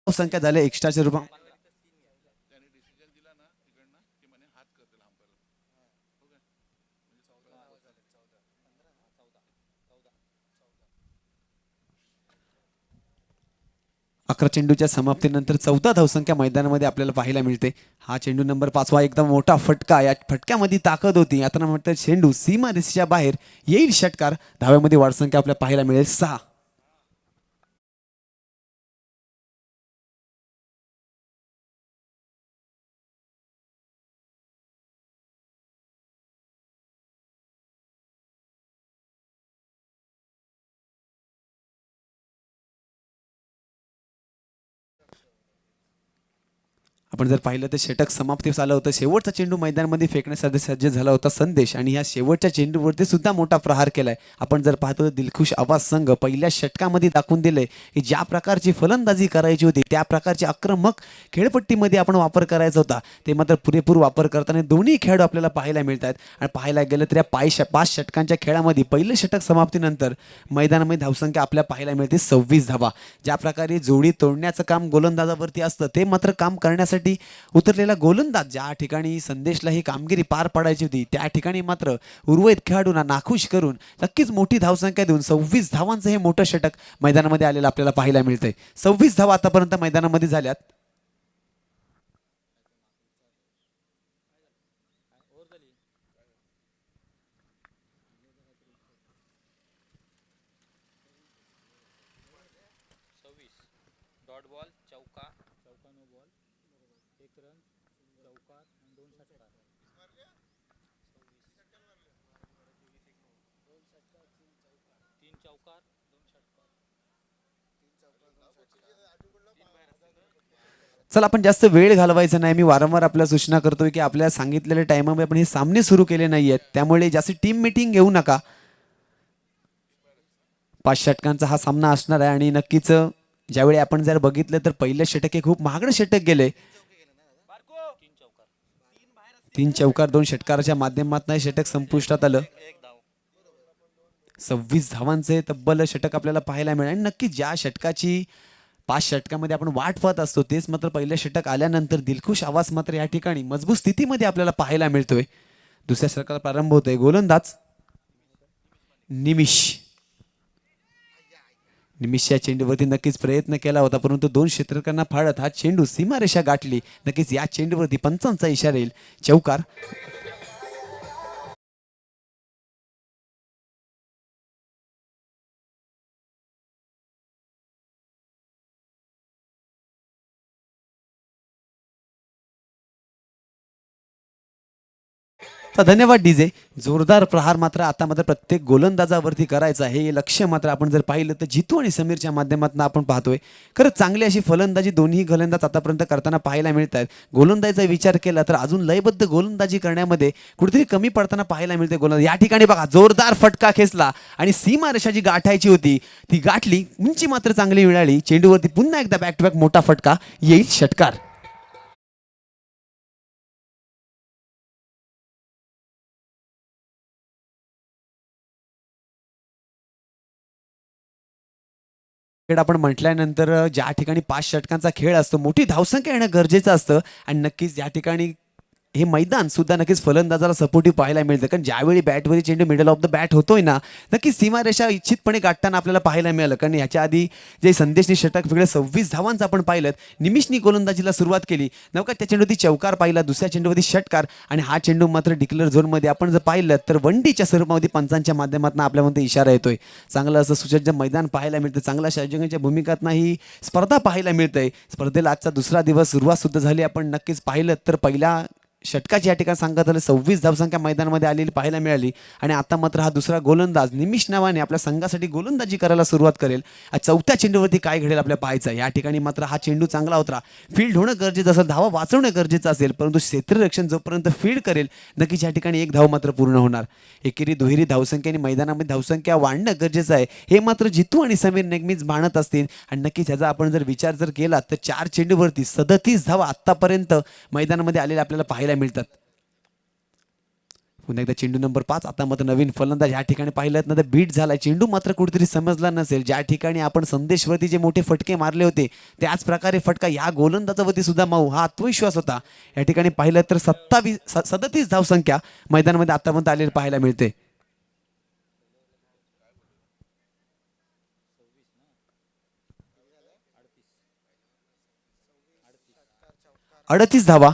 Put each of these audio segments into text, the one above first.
संख्या झाल्या एक्स्ट्राच्या रूपा. अकरा चेंडूच्या समाप्तीनंतर 14 धावसंख्या मैदानामध्ये आपल्याला पाहायला मिळते. हा चेंडू नंबर 5 एकदम मोठा फटका. या फटक्यामध्ये ताकद होती. आता म्हणतात चेंडू सीमा रेषेच्या बाहेर येईल षटकार. धाव्यामध्ये वाढसंख्या आपल्याला पाहायला मिळेल 6. आपण जर पाहिलं तर षटक समाप्तीस आलं होतं. शेवटचा चेंडू मैदानामध्ये फेकण्यासाठी सज्ज झाला होता संदेश आणि ह्या शेवटच्या चेंडूवरती सुद्धा मोठा प्रहार केलाय. आपण जर पाहतो दिलखुश आवाज संघ पहिल्या षटकामध्ये दाखवून दिले की ज्या प्रकारची फलंदाजी करायची होती त्या प्रकारची आक्रमक खेळपट्टीमध्ये आपण वापर करायचा होता ते मात्र पुरेपूर वापर करताना दोन्ही खेळाडू आपल्याला पाहायला मिळतात. आणि पाहायला गेलं तर या 5 षटकांच्या खेळामध्ये पहिलं षटक समाप्तीनंतर मैदानामध्ये धावसंख्या आपल्याला पाहायला मिळते 26 धावा. ज्या प्रकारे जोडी तोडण्याचं काम गोलंदाजावरती असतं ते मात्र काम करण्यासाठी उतरलेला गोलंदाज ज्या ठिकाणी संदेशला ही कामगिरी पार पाडायची होती त्या ठिकाणी मात्र उर्वरित खेळाडूंना नाखुश करून नक्कीच मोठी धावसंख्या देऊन 26 धावांचं हे मोठं षटक मैदानामध्ये आलेलं आपल्याला पाहायला मिळतंय. 26 धावा आतापर्यंत मैदानामध्ये झाल्यात. चला आपण जास्त वेळ घालवायचा नाही. मी वारंवार आपल्याला सूचना करतोय की आपल्याला सांगितलेल्या टाइममध्ये आपण हे सामने सुरू केले नाहीयेत त्यामुळे जास्त टीम मीटिंग घेऊ नका. 5 षटकांचा हा सामना असणार आहे आणि नक्कीच ज्यावेळी आपण जर बघितलं तर पहिलं षटक हे खूप महागडं षटक गेले. 3 चौकार 2 षटकाराच्या माध्यमातून हे षटक संपुष्टात आलं. 26 धावांचे तब्बल षटक आपल्याला पाहायला मिळेल आणि नक्की ज्या षटकाची 5 षटकामध्ये आपण वाट पाहत असतो तेच मात्र पहिलं षटक आल्यानंतर दिलखुश आवाज मात्र या ठिकाणी मजबूत स्थितीमध्ये आपल्याला पाहायला मिळतोय. दुसऱ्या षटकाला प्रारंभ होतोय. गोलंदाज निमिषच्या चेंडूवरती नक्कीच प्रयत्न केला होता परंतु 2 क्षेत्रकांना फाडत हा चेंडू सीमारेषा गाठली. नक्कीच या चेंडूवरती पंचांचा इशारा येईल. चौकार. तर धन्यवाद डीजे. जोरदार प्रहार मात्र आता मात्र प्रत्येक गोलंदाजावरती करायचा आहे हे लक्ष्य मात्र आपण जर पाहिलं तर जितू आणि समीरच्या माध्यमातून आपण पाहतोय. खरंच चांगली अशी फलंदाजी दोन्ही गोलंदाज आतापर्यंत करताना पाहायला मिळत आहेत. गोलंदाजीचा विचार केला तर अजून लयबद्ध गोलंदाजी करण्यामध्ये कुठेतरी कमी पडताना पाहायला मिळते गोलंदाज. या ठिकाणी बघा जोरदार फटका खेचला आणि सीमारेषा जी गाठायची होती ती गाठली. उंची मात्र चांगली मिळाली. चेंडूवरती पुन्हा एकदा बॅक टू बॅक मोठा फटका येईल षटकार. आपण म्हटल्यानंतर ज्या ठिकाणी 5 षटकांचा खेळ असतो मोठी धावसंख्या येणं गरजेचं असतं आणि नक्कीच या ठिकाणी हे मैदान सुद्धा नक्कीच फलंदाजाला सपोर्टिव्ह पाहायला मिळतं कारण ज्यावेळी बॅटवरील चेंडू मिडल ऑफ द बॅट होतोय ना नक्कीच सीमारेषा इच्छितपणे गाठताना आपल्याला पाहायला मिळालं. कारण याच्या आधी जे संदेशनी षटक वेगळे 26 धावांचं आपण पाहिलं. निमिषनी गोलंदाजीला सुरुवात केली नवका त्या चेंडूवरती चौकार पाहिला. दुसऱ्या चेंडूवरती षटकार आणि हा चेंडू मात्र डिक्लेअर झोनमध्ये आपण जर पाहिलं तर वनडीच्या स्वरूपामध्ये पंचांच्या माध्यमातून आपल्यामध्ये इशारा येतोय. चांगलं असं सुसज्ज मैदान पाहायला मिळतं. चांगल्या संयोजकांच्या भूमिकातनं ही स्पर्धा पाहायला मिळते. स्पर्धेला आजचा दुसरा दिवस सुरुवात सुद्धा झाली. आपण नक्कीच पाहिलं तर पहिल्या षटकाची या ठिकाणी सांगत आलं 26 धावसंख्या मैदानामध्ये आलेली पाहायला मिळाली. आणि आता मात्र हा दुसरा गोलंदाज निमिष नावाने आपल्या संघासाठी गोलंदाजी करायला सुरुवात करेल. चौथ्या चेंडूवरती काय घडेल आपल्या पाहायचं. या ठिकाणी मात्र हा चेंडू चांगला होता, फील्ड होणं गरजेचं असेल, धावा वाचवणं गरजेचं असेल, परंतु क्षेत्ररक्षण जोपर्यंत फील्ड करेल नक्कीच या ठिकाणी एक धाव मात्र पूर्ण होणार. एकेरी दुहेरी धावसंख्येने मैदानामध्ये धावसंख्या वाढणं गरजेचं आहे, हे मात्र जितू आणि समीर नेहमीच मानत असतील. आणि नक्कीच ह्याचा आपण जर विचार केला तर 4 चेंडूवरती 37 धावा आतापर्यंत मैदानामध्ये आलेल्या आपल्याला पाहायला मिळतात. पुन्हा एकदा चेंडू नंबर 5. आता मात्र नवीन फलंदाज या ठिकाणी पाहिलं ना तर बीट झाला. चेंडू मात्र कुठेतरी समजला नसेल. ज्या ठिकाणी आपण संदेशवरती जे मोठे फटके मारले होते त्याच प्रकारे फटका या गोलंदाजावरती सुद्धा माऊ, हा आत्मविश्वास होता. या ठिकाणी पाहिलं तर 37 धावसंख्या मैदानामध्ये आतापर्यंत आलेली पाहायला मिळते. 38 धावा.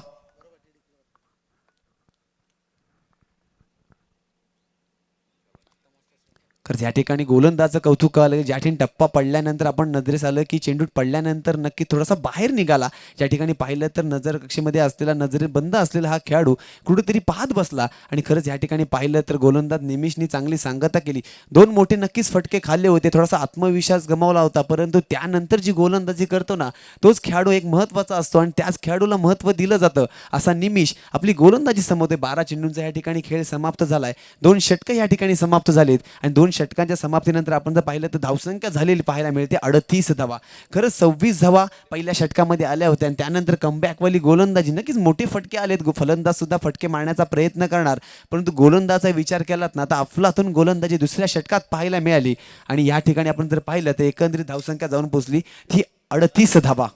खरंच या ठिकाणी गोलंदाजचं कौतुक आलं. ज्या ठिकाणी टप्पा पडल्यानंतर आपण नजरेस आलं की चेंडू पडल्यानंतर नक्की थोडासा बाहेर निघाला. ज्या ठिकाणी पाहिलं तर नजर कक्षेमध्ये असलेला, नजरे बंद असलेला हा खेळाडू कुठेतरी पाहत बसला. आणि खरंच या ठिकाणी पाहिलं तर गोलंदाज निमिषनी चांगली सांगता केली. 2 मोठे नक्कीच फटके खाल्ले होते, थोडासा आत्मविश्वास गमावला होता, परंतु त्यानंतर जी गोलंदाजी करतो ना तोच खेळाडू एक महत्त्वाचा असतो आणि त्याच खेळाडूला महत्त्व दिलं जातं. असा निमिष आपली गोलंदाजी संपवते. 12 चेंडूंचा या ठिकाणी खेळ समाप्त झालाय. 2 षटकं या ठिकाणी समाप्त झालीत आणि 2 षटकांच्या समाप्तीनंतर आपण जर पाहिलं तर धावसंख्या झालेली पाहायला मिळते 38 धावा. खरंच 26 धावा पहिल्या षटकामध्ये आल्या होत्या आणि त्यानंतर कमबॅकवाली गोलंदाजी. नक्कीच मोठे फटके आलेत, फलंदाज सुद्धा फटके मारण्याचा प्रयत्न करणार, परंतु गोलंदाजाचा विचार केलात ना आता अफलातून गोलंदाजी दुसऱ्या षटकात पाहायला मिळाली. आणि या ठिकाणी आपण जर पाहिलं तर एकंदरीत धावसंख्या जाऊन पोहोचली ती 38 धावा.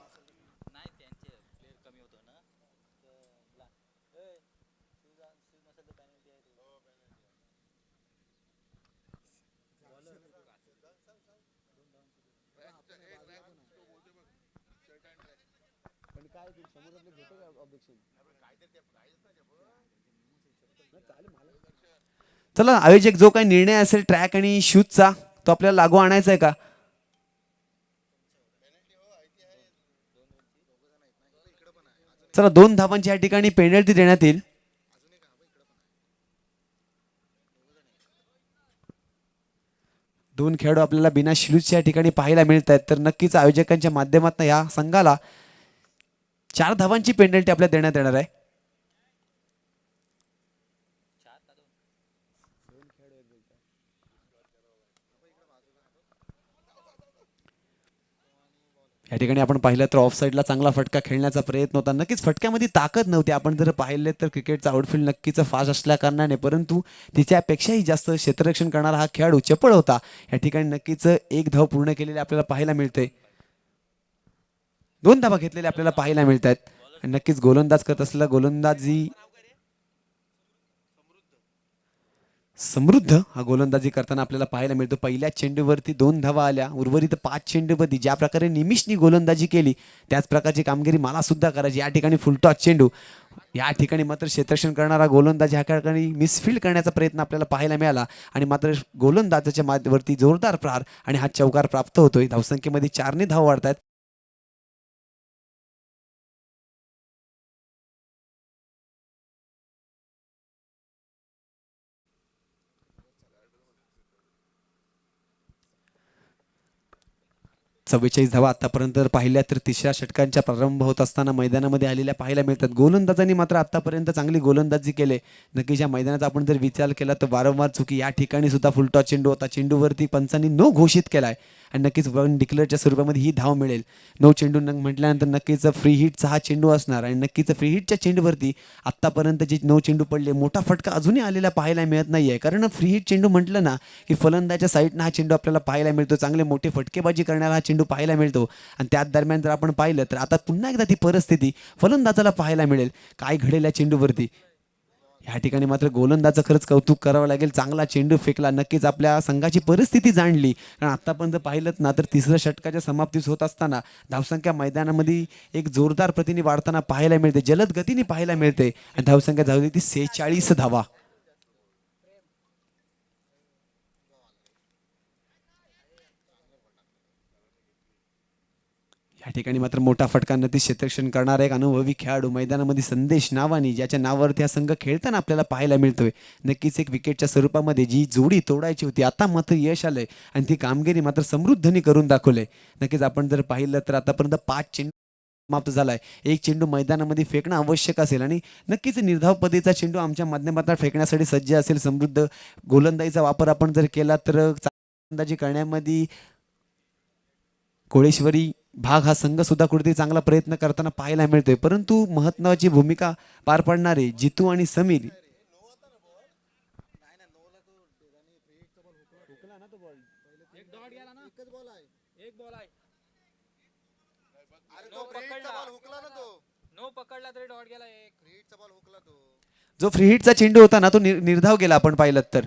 चला आयोजक जो काही निर्णय असेल ट्रॅक आणि शूजचा तो आपल्याला लागू आणायचा आहे का? चला 2 धावांची या ठिकाणी पेनल्टी देण्यात येईल. दोन खेळाडू आपल्याला बिना शूजच्या ठिकाणी पाहायला मिळत आहेत, तर नक्कीच आयोजकांच्या माध्यमातून या संघाला 4 धावांची पेनल्टी आपल्याला देण्यात येणार आहे. या ठिकाणी आपण पाहिलं तर ऑफ साईडला चांगला फटका खेळण्याचा प्रयत्न होता. नक्कीच फटक्यामध्ये ताकद नव्हती. आपण जर पाहिले तर क्रिकेटचा आउटफील्ड नक्कीच फास्ट असल्या कारणाने, परंतु तिच्यापेक्षाही जास्त क्षेत्ररक्षण करणारा हा खेळाडू चपळ होता. या ठिकाणी नक्कीच 1 धाव पूर्ण केलेली आपल्याला पाहायला मिळते. 2 धावा घेतलेल्या आपल्याला पाहायला मिळत आहेत. नक्कीच गोलंदाज करत असलेला गोलंदाजी समृद्ध हा गोलंदाजी करताना आपल्याला पाहायला मिळतो. पहिल्या चेंडूवरती 2 धावा आल्या, उर्वरित 5 चेंडूवरती ज्या प्रकारे निमिषनी गोलंदाजी केली त्याच प्रकारची कामगिरी मला सुद्धा करायची. या ठिकाणी फुलटॉस चेंडू, या ठिकाणी मात्र क्षेत्ररक्षण करणारा गोलंदाज ह्या ठिकाणी मिसफील्ड करण्याचा प्रयत्न आपल्याला पाहायला मिळाला आणि मात्र गोलंदाजाच्या माध्यवरती जोरदार प्रहार आणि हा चौकार प्राप्त होतोय. धावसंख्येमध्ये 4 ने धाव वाढतायत. चव्वेचाळीस धावा आतापर्यंत पाहिल्या तर तिसऱ्या षटकांच्या प्रारंभ होत असताना मैदानामध्ये आलेल्या पाहायला मिळतात. गोलंदाजांनी मात्र आतापर्यंत चांगली गोलंदाजी केले. नक्कीच या मैदानात आपण जर विचार केला तर वारंवार चुकी. या ठिकाणी सुद्धा फुलटॉस चेंडू होता, चेंडूवरती पंचांनी नो घोषित केलाय आणि नक्कीच वन डिक्लेअरच्या स्वरूपामध्ये ही धाव मिळेल. 9 चेंडू म्हटल्यानंतर नक्कीच फ्री हिटचा हा चेंडू असणार आणि नक्कीच फ्री हिटच्या चेंडूवरती आतापर्यंत जे 9 चेंडू पडले मोठा फटका अजूनही आलेला पाहायला मिळत नाहीये. कारण फ्री हिट चेंडू म्हटलं ना की फलंदाच्या साईडनं हा चेंडू आपल्याला पाहायला मिळतो. चांगले मोठे फटकेबाजी करणारा हा चेंडू पाहायला मिळतो आणि त्याच दरम्यान जर आपण पाहिलं तर आता पुन्हा एकदा ती परिस्थिती फलंदाजाला पाहायला मिळेल. काय घडेल या चेंडूवरती. या ठिकाणी मात्र गोलंदाजाचं खरंच कौतुक करावं लागेल. चांगला चेंडू फेकला, नक्कीच आपल्या संघाची परिस्थिती जाणली. कारण आतापर्यंत पाहिलं ना तर तिसऱ्या षटकाच्या समाप्तीस होत असताना धावसंख्या मैदानामध्ये एक जोरदार प्रतीने वाढताना पाहायला मिळते, जलद गतीने पाहायला मिळते आणि धावसंख्या झाली ती 46 धावा. या या ठिकाणी मात्र मोठा फटका नक्कीच क्षेत्ररक्षण करणारा एक अनुभवी खेळाडू मैदानामध्ये संदेश नावानी ज्याच्या नावावरती हा संघ खेळताना आपल्याला पाहायला मिळतोय. नक्कीच एक विकेटच्या स्वरूपामध्ये जी जोडी तोडायची होती आता मात्र यश आलंय आणि ती कामगिरी मात्र समृद्धीने करून दाखवलंय. नक्कीच आपण जर पाहिलं तर आतापर्यंत 5 चेंडू समाप्त झालाय. एक चेंडू मैदानामध्ये फेकणं आवश्यक असेल आणि नक्कीच निर्धाव पद्धतीचा चेंडू आमच्या माध्यमातून फेकण्यासाठी सज्ज असेल. समृद्ध गोलंदाजीचा वापर आपण जर केला तर गोलंदाजी करण्यामध्ये कोळेश्वरी भाग हा संघ सुद्धा कुठेतरी चांगला प्रयत्न करताना पाहायला मिळतोय. परंतु महत्त्वाची भूमिका पार पाडणारे जितू आणि समीर जो फ्री हिटचा चेंडू होता ना तो निर्धाव गेला आपण पाहिलं तर.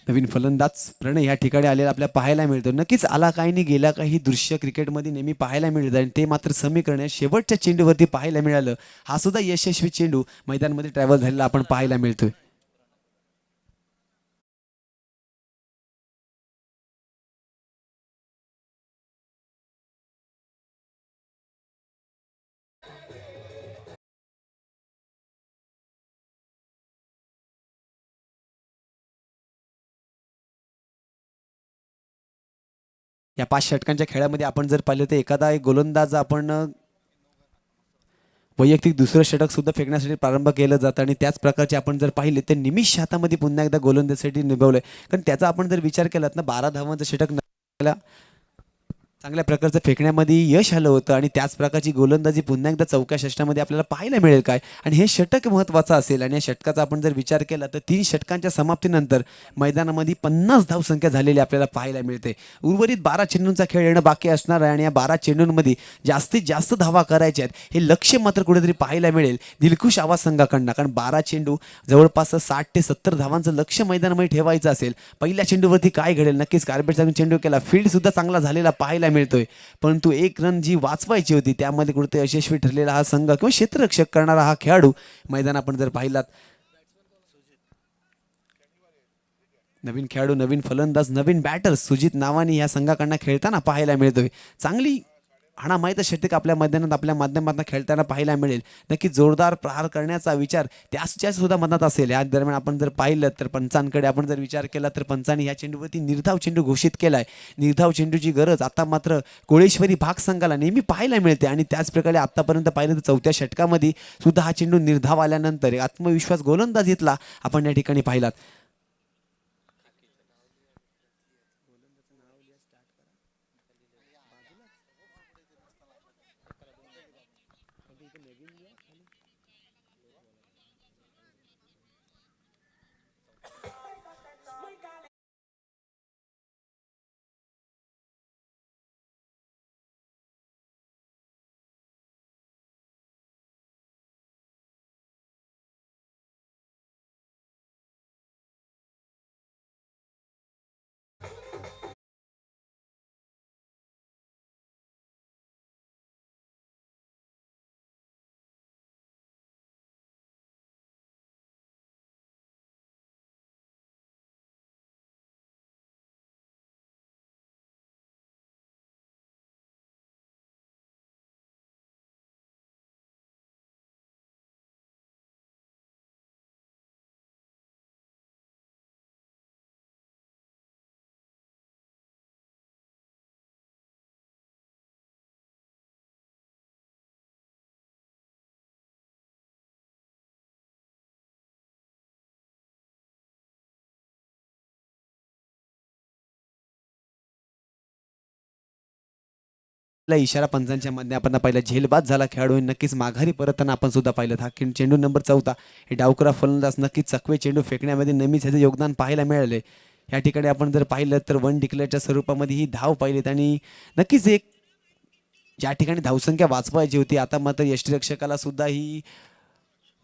नवीन फलंदाज प्रणय या ठिकाणी आलेला आपल्याला पाहायला मिळतो. नक्कीच आला काही नाही गेला काही दृश्य क्रिकेटमध्ये नेहमी पाहायला मिळतं आणि ते मात्र समीकरण शेवटच्या चेंडूवरती पाहायला मिळालं. हा सुद्धा यशस्वी चेंडू मैदानामध्ये ट्रॅव्हल झालेला आपण पाहायला मिळतोय. या 5 षटकांच्या खेळामध्ये आपण जर पाहिलं तर एखादा एक गोलंदाज आपण वैयक्तिक दुसरं षटक सुद्धा फेकण्यासाठी प्रारंभ केलं जातं आणि त्याच प्रकारचे आपण जर पाहिले तर निमिष हातामध्ये पुन्हा एकदा गोलंदाजीसाठी निभावलंय. कारण त्याचा आपण जर विचार केलात ना 12 धावांचं षटक चांगल्या प्रकारचं फेकण्यामध्ये यश आलं होतं आणि त्याच प्रकारची गोलंदाजी पुन्हा एकदा चौक्या षटकामध्ये आपल्याला पाहायला मिळेल काय आणि हे षटक महत्त्वाचं असेल. आणि या षटकाचा आपण जर विचार केला तर 3 षटकांच्या समाप्तीनंतर मैदानामध्ये 50 धावसंख्या झालेली आपल्याला पाहायला मिळते. उर्वरित 12 चेंडूंचा खेळ येणं बाकी असणार आहे आणि या 12 चेंडूंमध्ये जास्तीत जास्त धावा करायच्या आहेत हे लक्ष्य मात्र कुठेतरी पाहायला मिळेल दिलखुश आवाज संघाकडनं. कारण 12 चेंडू जवळपास 60 ते 70 धावांचं लक्ष्य मैदानामध्ये ठेवायचं असेल. पहिल्या चेंडूवरती काय घडेल नक्कीच कार्पेटचा चेंडू केला फील्ड सुद्धा चांगला झालेला पाहायला मिळतोय. परंतु एक रन जी वाचवायची होती त्यामध्ये कुठे यशस्वी ठरलेला हा संघ किंवा क्षेत्ररक्षक करणारा हा खेळाडू मैदान आपण जर पाहिलात. नवीन खेळाडू नवीन फलंदाज नवीन बॅटर सुजित नावानी या संघाकडनं खेळताना पाहायला मिळतोय. चांगली माहीत षटक आपल्या मैदानात आपल्या माध्यमातून खेळताना पाहायला मिळेल. नक्की जोरदार प्रहार करण्याचा विचार त्याच्या सुद्धा मनात असेल. या दरम्यान आपण जर पाहिलं तर पंचांकडे आपण जर विचार केला तर पंचांनी या चेंडूवरती निर्धाव चेंडू घोषित केलाय. निर्धाव चेंडूची गरज आता मात्र कोळेश्वरी भाग संघाला नेहमी पाहायला मिळते आणि त्याच प्रकारे आतापर्यंत पाहिलं तर 4थ्या षटकामध्ये सुद्धा हा चेंडू निर्धाव आल्यानंतर आत्मविश्वास गोलंदाजीतला आपण या ठिकाणी पाहिलात. इशारा पंचांच्या मध्ये आपण पाहिला झेलबाद झाला खेळाडू नक्कीच माघारी परतताना आपण सुद्धा पाहिलं. हा चेंडू नंबर 14 हे डावकरा फलंदाज नक्कीच चकवे चेंडू फेकण्यामध्ये नेहमीच ह्याचे योगदान पाहायला मिळाले. या ठिकाणी आपण जर पाहिलं तर वन डिक्लेअरच्या स्वरूपामध्ये ही धाव पाहिलीत आणि नक्कीच एक ज्या ठिकाणी धावसंख्या वाचवायची होती आता मात्र यष्टीरक्षकाला सुद्धा ही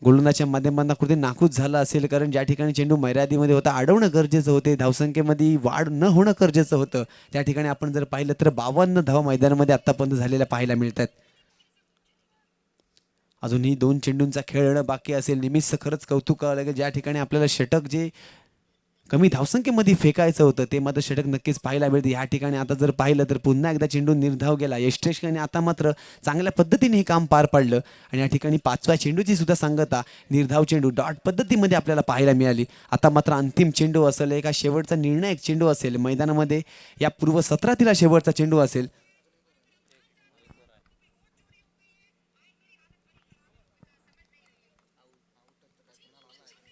गोलंदाजच्या माध्यमांना कुठे नाखूष झाला असेल, कारण ज्या ठिकाणी चेंडू मर्यादेमध्ये होता अडवणं गरजेचं होते, धावसंख्येमध्ये वाढ न होणं गरजेचं होतं. त्या ठिकाणी आपण जर पाहिलं तर 52 धावा मैदानामध्ये आतापर्यंत झालेल्या पाहायला मिळतात. अजूनही 2 चेंडूंचा खेळ येणं बाकी असेल. निमिषचं खरंच कौतुक करावं लागेल, ज्या ठिकाणी आपल्याला षटक जे कमी धावसंख्येमध्ये फेकायचं होतं ते मात्र षटक नक्कीच पाहायला मिळते. ह्या ठिकाणी आता जर पाहिलं तर पुन्हा एकदा चेंडू निर्धाव गेला. यष्टेशने आता मात्र चांगल्या पद्धतीने हे काम पार पाडलं आणि या ठिकाणी 5व्या चेंडूची सुद्धा सांगता निर्धाव चेंडू डॉट पद्धतीमध्ये आपल्याला पाहायला मिळाली. आता मात्र अंतिम चेंडू असेल, एका शेवटचा निर्णायक चेंडू असेल मैदानामध्ये, या पूर्व सत्रातील शेवटचा चेंडू असेल.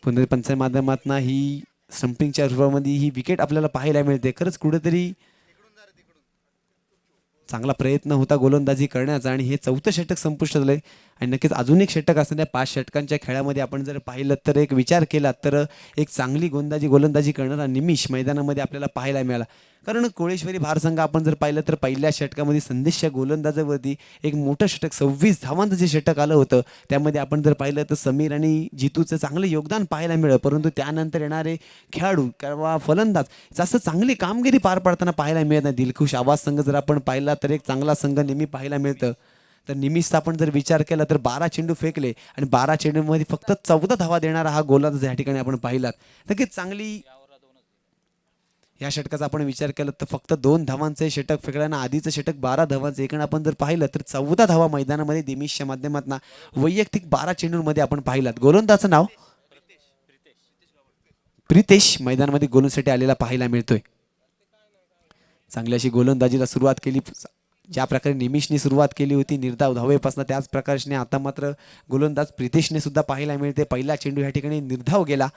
पुन्हा पंचांच्या माध्यमातून ही स्टंपिंगच्या रूपामध्ये ही विकेट आपल्याला पाहायला मिळते. खरंच कुठेतरी चांगला प्रयत्न होता गोलंदाजी करण्याचा आणि हे 4थं षटक संपुष्टात आलंय आणि नक्कीच अजून एक षटक असणाऱ्या 5 षटकांच्या खेळामध्ये आपण जर पाहिलं तर एक विचार केला तर एक चांगली गोलंदाजी करणारा निमिष मैदानामध्ये आपल्याला पाहायला मिळाला. कारण कोळेश्वरी भारसंघ आपण जर पाहिलं तर पहिल्या षटकामध्ये संदेशच्या गोलंदाजावरती एक मोठं षटक 26 धावांचं जे षटक आलं होतं त्यामध्ये आपण जर पाहिलं तर समीर आणि जितूचं चांगलं योगदान पाहायला मिळालं. परंतु त्यानंतर येणारे खेळाडू किंवा फलंदाज जास्त चांगली कामगिरी पार पाडताना पाहायला मिळत नाही. दिलखुश आवाज संघ जर आपण पाहिला तर एक चांगला संघ नेहमी पाहायला मिळतं. तर निमिषचा आपण जर विचार केला तर 12 चेंडू फेकले आणि 12 चेंडूमध्ये फक्त 14 धावा देणारा हा गोलंदाज या ठिकाणी आपण पाहिलात. नक्कीच चांगली या षटकाचा आपण विचार केला तर फक्त 2 धावांचे षटक फेकल्यानं आधीचं षटक 12 धावांचं एकूण आपण जर पाहिलं तर 14 धावा मैदानामध्ये दिमिषच्या माध्यमातून वैयक्तिक 12 चेंडूंमध्ये आपण पाहिलात. गोलंदाजचं नाव प्रितेश मैदानामध्ये गोलंदाजीसाठी आलेला पाहायला मिळतोय. चांगली अशी गोलंदाजीला सुरुवात केली, ज्या प्रकारे निमिषने सुरुवात केली होती निर्धाव धावेपासून त्याच प्रकारे आता मात्र गोलंदाज प्रितेशने सुद्धा पाहायला मिळते. पहिला चेंडू या ठिकाणी निर्धाव गेला.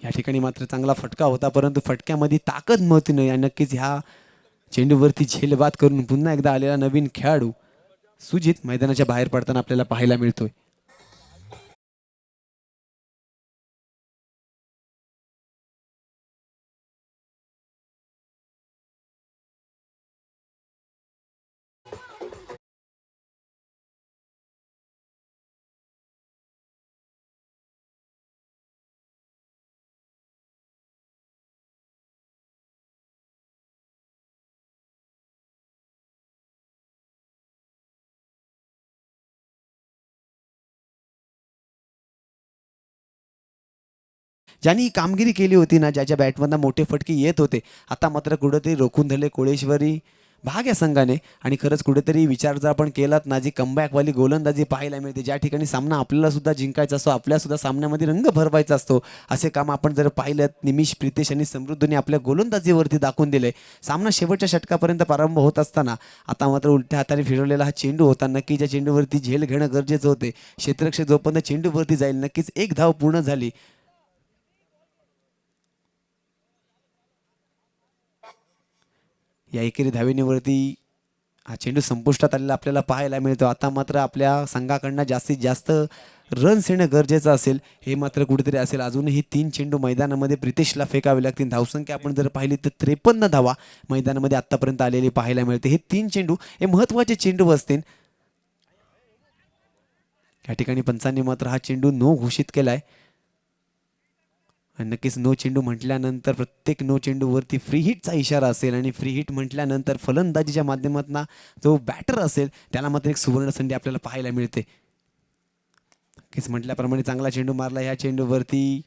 या ठिकाणी मात्र चांगला फटका होता, परंतु फटक्यामध्ये ताकद नव्हती नाही आणि नक्कीच ह्या चेंडूवरती झेलबाद करून पुन्हा एकदा आलेला नवीन खेळाडू सुजित मैदानाच्या बाहेर पडताना आपल्याला पाहायला मिळतोय. ज्यांनी ही कामगिरी केली होती ना, ज्याच्या बॅटमधनं मोठे फटके येत होते, आता मात्र कुठेतरी रोखून धरले कोळेश्वरी भाग या संघाने. आणि खरंच कुठेतरी विचार जर आपण केलात ना, जी कमबॅकवाली गोलंदाजी पाहायला मिळते, ज्या ठिकाणी सामना आपल्याला सुद्धा जिंकायचा असतो, आपल्या सुद्धा सामन्यामध्ये रंग भरवायचा असतो, असे काम आपण जर पाहिलं निमिष, प्रितेश आणि समृद्धीने आपल्या गोलंदाजीवरती दाखवून दिले. सामना शेवटच्या षटकापर्यंत प्रारंभ होत असताना आता मात्र उलट्या हाताने फिरवलेला हा चेंडू होता. नक्की ज्या चेंडूवरती झेल घेणं गरजेचं होते. क्षेत्ररक्षक जोपर्यंत चेंडूवरती जाईल नक्कीच एक धाव पूर्ण झाली. या एकेरी धावेनीवरती हा चेंडू संपुष्टात आलेला आपल्याला पाहायला मिळतो. आता मात्र आपल्या संघाकडनं जास्तीत जास्त रन्स येणं गरजेचं असेल, हे मात्र कुठेतरी असेल. अजूनही 3 चेंडू मैदानामध्ये प्रितेशला फेकावे लागतील. धावसंख्या आपण जर पाहिली तर 53 धावा मैदानामध्ये आतापर्यंत आलेली पाहायला मिळते. हे 3 चेंडू हे महत्त्वाचे चेंडू असतील. या ठिकाणी पंचांनी मात्र हा चेंडू नो घोषित केलाय आणि नक्कीच नो चेंडू म्हटल्यानंतर प्रत्येक नो चेंडूवरती फ्री हिटचा इशारा असेल आणि फ्री हिट म्हटल्यानंतर फलंदाजीच्या माध्यमातून जो बॅटर असेल त्याला मात्र एक सुवर्ण संधी आपल्याला पाहायला मिळते. नक्कीच म्हटल्याप्रमाणे चांगला चेंडू मारला. ह्या चेंडूवरती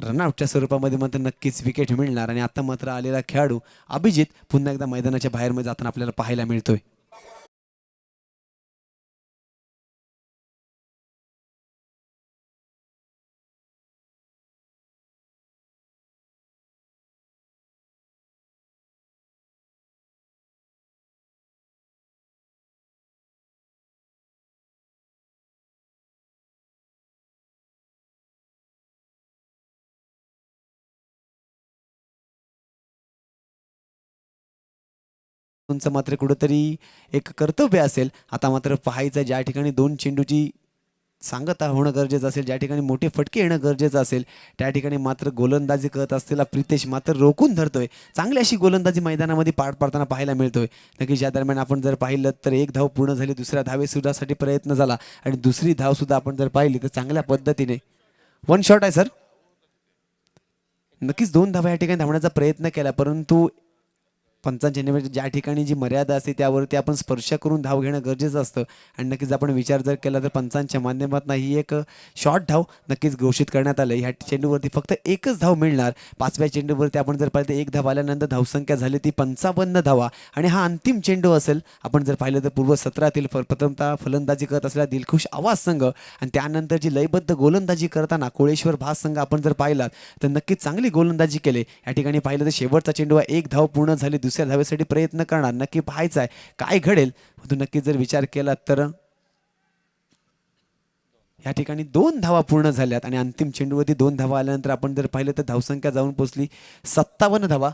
रनआउटच्या स्वरूपामध्ये मात्र नक्कीच विकेट मिळणार आणि आता मात्र आलेला खेळाडू अभिजित पुन्हा एकदा मैदानाच्या बाहेर जाताना आपल्याला पाहायला मिळतोय. तुमचं मात्र कुठंतरी एक कर्तव्य असेल. आता मात्र पाहायचं ज्या ठिकाणी 2 चेंडूची सांगत होणं गरजेचं असेल, ज्या ठिकाणी मोठे फटके येणं गरजेचं असेल, त्या ठिकाणी मात्र गोलंदाजी करत असलेला प्रितेश मात्र रोखून धरतोय. चांगली अशी गोलंदाजी मैदानामध्ये पार पाडताना पाहायला मिळतोय. नक्कीच या दरम्यान आपण जर पाहिलं तर एक धाव पूर्ण झाली, दुसऱ्या धावेसुद्धासाठी प्रयत्न झाला आणि दुसरी धावसुद्धा आपण जर पाहिली तर चांगल्या पद्धतीने वन शॉट आहे सर. नक्कीच 2 धावा या ठिकाणी धावण्याचा प्रयत्न केला, परंतु पंचांच्या निमित्त ज्या ठिकाणी जी मर्यादा असते त्यावरती आपण स्पर्श करून धाव घेणं गरजेचं असतं. आणि नक्कीच आपण विचार जर केला तर पंचांच्या माध्यमातून ही एक शॉर्ट धाव नक्कीच घोषित करण्यात आलं. ह्या चेंडूवरती फक्त एकच धाव मिळणार. 5व्या चेंडूवरती आपण जर पाहिलं तर एक धाव आल्यानंतर धावसंख्या झाली ती 55 धावा आणि हा अंतिम चेंडू असेल. आपण जर पाहिलं तर पूर्व सत्रातील प्रथमतः फलंदाजी करत असलेला दिलखुश आवाज संघ आणि त्यानंतरची लयबद्ध गोलंदाजी करताना कोळेश्वर भास संघ आपण जर पाहिलात तर नक्कीच चांगली गोलंदाजी केली. या ठिकाणी पाहिलं तर शेवटचा चेंडू एक धाव पूर्ण झाली, दुसऱ्या धावेसाठी प्रयत्न करणार. नक्की पाहायचं आहे काय घडेल. तू नक्कीच जर विचार केला तर या ठिकाणी 2 धावा पूर्ण झाल्यात आणि अंतिम चेंडूवरती 2 धावा आल्यानंतर आपण जर पाहिलं तर धावसंख्या जाऊन पोहोचली 57 धावा.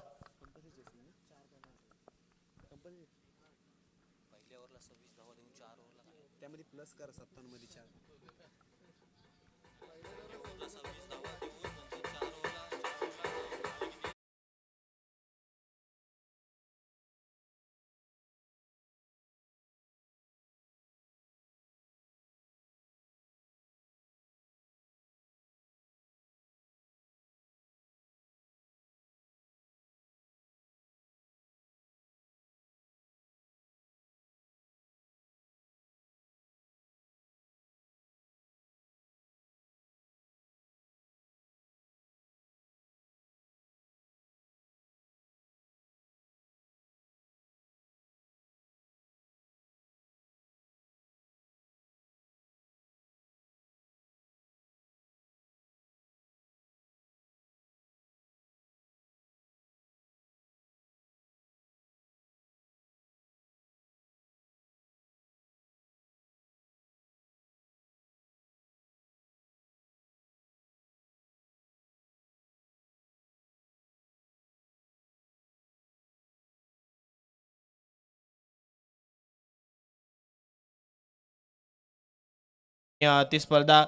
ती स्पर्धा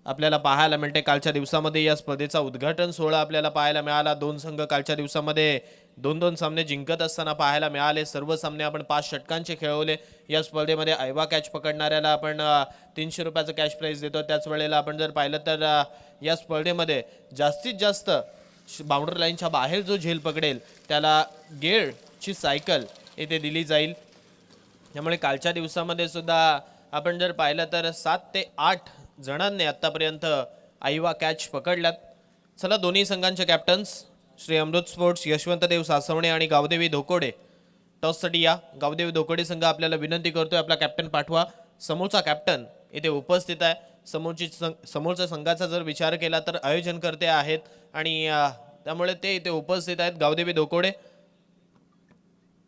आपल्याला पाहायला मिळते. कालच्या दिवसामध्ये या स्पर्धेचा उद्घाटन सोहळा आपल्याला पाहायला मिळाला. 2 संघ कालच्या दिवसामध्ये 2-2 सामने जिंकत असताना पाहायला मिळाले. सर्व सामने आपण 5 षटकांचे खेळवले. या स्पर्धेमध्ये आयवा कॅच पकडणाऱ्याला आपण 300 रुपयाचं कॅश प्राईज देतो. त्याच वेळेला आपण जर पाहिलं तर या स्पर्धेमध्ये जास्तीत जास्त बाउंड्री लाईनच्या बाहेर जो झेल पकडेल त्याला गेअरची सायकल येथे दिली जाईल. त्यामुळे कालच्या दिवसामध्ये सुद्धा आपण जर पाहिलं तर 7 ते 8 जणांनी आतापर्यंत आईवा कॅच पकडल्यात. चला दोन्ही संघांचे कॅप्टन्स श्री अमृत स्पोर्ट्स यशवंतदेव सासवणे आणि गावदेवी धोकोडे टॉससाठी या. गावदेवी धोकोडे संघ आपल्याला विनंती करतोय आपला कॅप्टन पाठवा. समोरचा कॅप्टन इथे उपस्थित आहे. समोरच्या संघाचा जर विचार केला तर आयोजनकर्ते आहेत आणि त्यामुळे ते इथे उपस्थित आहेत. गावदेवी धोकोडे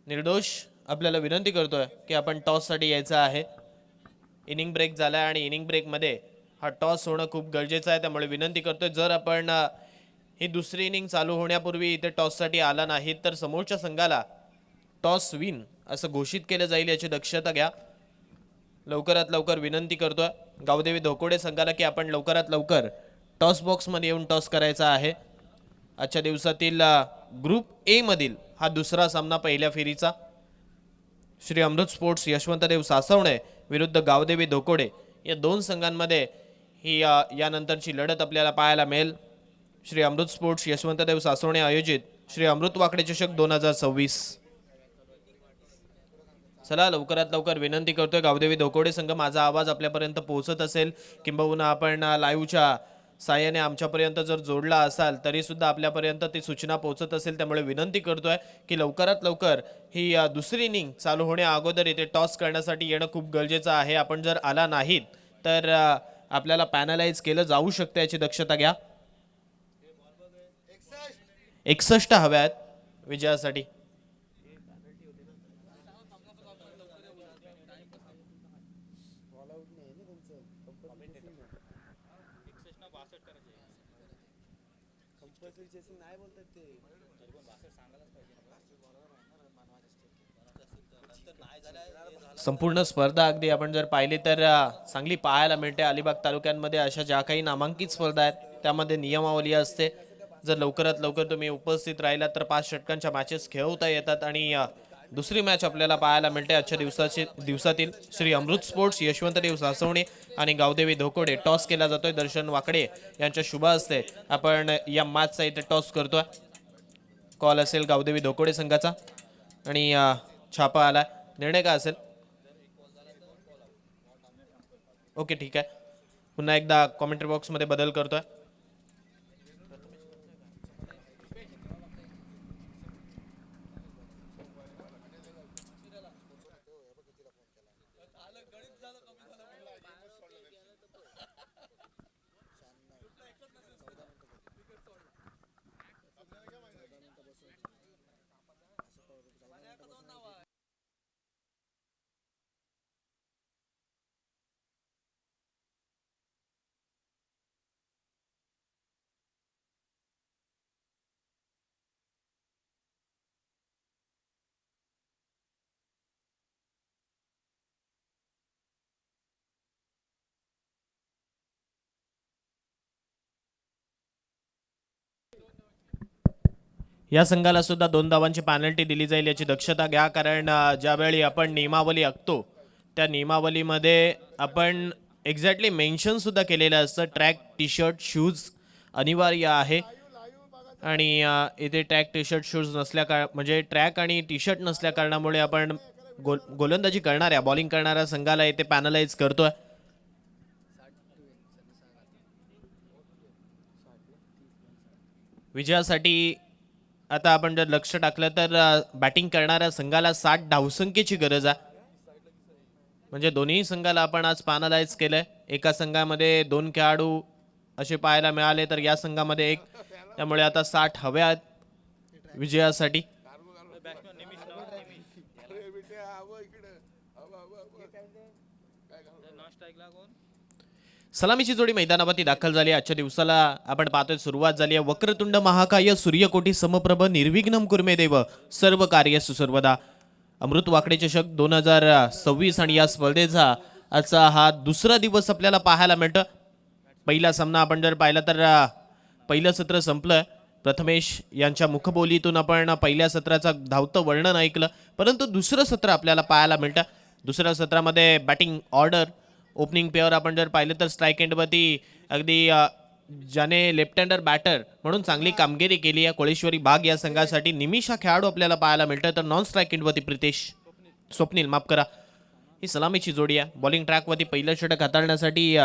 निर्दोष आपल्याला विनंती करतोय की आपण टॉससाठी यायचं आहे. इनिंग ब्रेक झाला आणि इनिंग ब्रेकमध्ये हा टॉस होणं खूप गरजेचं आहे. त्यामुळे विनंती करतोय जर आपण ही दुसरी इनिंग चालू होण्यापूर्वी इथे टॉससाठी आला नाही तर समोरच्या संघाला टॉस विन असं घोषित केलं जाईल, याची दक्षता घ्या. लवकरात लवकर विनंती करतोय गावदेवी धोकोडे संघाला की आपण लवकरात लवकर टॉस बॉक्समध्ये येऊन टॉस करायचा आहे. आजच्या दिवसातील ग्रुप ए मधील हा दुसरा सामना पहिल्या फेरीचा श्री अमृत स्पोर्ट्स यशवंतदेव सासवणे विरुद्ध गावदेवी धोकोडे या 2 संघांमध्ये ही यानंतरची लढत आपल्याला पाहायला मिळेल. श्री अमृत स्पोर्ट्स यशवंतदेव सासवणे आयोजित श्री अमृत वाकडे चषक 2026. चला लवकरात लवकर विनंती करतोय गावदेवी धोकोडे संघ माझा आवाज आपल्यापर्यंत पोहोचत असेल किंबहुना आपण लाईव्हच्या साहाय्याने आमच्यापर्यंत जर जोडला असाल तरी सुद्धा आपल्यापर्यंत ती सूचना पोहोचत असेल. त्यामुळे विनंती करतोय की लवकरात लवकर ही दुसरी इनिंग चालू होण्या अगोदर इथे टॉस करण्यासाठी येणं खूप गरजेचं आहे. आपण जर आला नाहीत तर आपल्याला पॅनलाइज केलं जाऊ शकतं, याची दक्षता घ्या. 61 हव्यात विजयासाठी. संपूर्ण स्पर्धा अगदी आपण जर पाहिली तर चांगली पाहायला मिळते. अलिबाग तालुक्यांमध्ये अशा ज्या काही नामांकित स्पर्धा आहेत त्यामध्ये नियमावली असते. जर लवकरात लवकर तुम्ही उपस्थित राहिलात तर 5 षटकांच्या मॅचेस खेळवता येतात. आणि दुसरी मॅच आपल्याला पाहायला मिळते आजच्या दिवसातील श्री अमृत स्पोर्ट्स यशवंतदेव सासवणे आणि गावदेवी धोकोडे. टॉस केला जातोय दर्शन वाकडे यांच्या शुभ हस्ते. आपण या मॅचचा इथे टॉस करतोय. कॉल असेल गावदेवी धोकोडे संघाचा आणि छापा आला. निर्णय काय असेल? ओके, ठीक आहे. पुन्हा एकदा कॉमेंट्री बॉक्समध्ये बदल करतोय. या संघाला सुद्धा 2 धावांची पॅनल्टी दिली जाईल याची दक्षता घ्या. कारण ज्यावेळी आपण नियमावली आखतो त्या नियमावलीमध्ये आपण एक्झॅक्टली मेन्शन सुद्धा केलेलं असतं. ट्रॅक टी शर्ट शूज अनिवार्य आहे. आणि इथे ट्रॅक टी शर्ट शूज म्हणजे ट्रॅक आणि टी शर्ट नसल्या कारणामुळे आपण गोलंदाजी करणाऱ्या बॉलिंग करणाऱ्या संघाला इथे पॅनलाइज करतोय. विजयासाठी आता आपण जर लक्ष टाकलं तर बॅटिंग करणाऱ्या संघाला 60 धावसंख्येची गरज आहे. म्हणजे दोन्ही संघाला आपण आज पॅनलाइज केलंय. एका संघामध्ये 2 खेळाडू असे पाहायला मिळाले तर या संघामध्ये 1. त्यामुळे आता 60 हवे आहेत विजयासाठी. सलामीची जोडी मैदानावरती दाखल झाली. आजच्या दिवसाला आपण पाहतोय सुरुवात झाली आहे. वक्रतुंड महाकाय सूर्यकोटी समप्रभ निर्विघ्नम कुर्मे देव सर्व कार्य सुसर्वदा. अमृत वाकडे चषक 2026 आणि या स्पर्धेचा आजचा हा दुसरा दिवस आपल्याला पाहायला मिळतं. पहिला सामना आपण जर पाहिला तर पहिलं सत्र संपलं. प्रथमेश यांच्या मुखबोलीतून आपण पहिल्या सत्राचा धावतं वर्णन ऐकलं. परंतु दुसरं सत्र आपल्याला पाहायला मिळतं. दुसऱ्या सत्रामध्ये बॅटिंग ऑर्डर ओपनिंग पेअर आपण जर पाहिलं तर स्ट्राईक एंडवरती अगदी ज्याने लेफ्ट हँडर बॅटर म्हणून चांगली कामगिरी केली आहे कोळेश्वरी बाग या संघासाठी निमिषा खेळाडू आपल्याला पाहायला मिळतं. तर नॉन स्ट्राईक एंडवरती स्वप्नील माफ करा ही सलामीची जोडी आहे. बॉलिंग ट्रॅकवरती पहिलं षटक हाताळण्यासाठी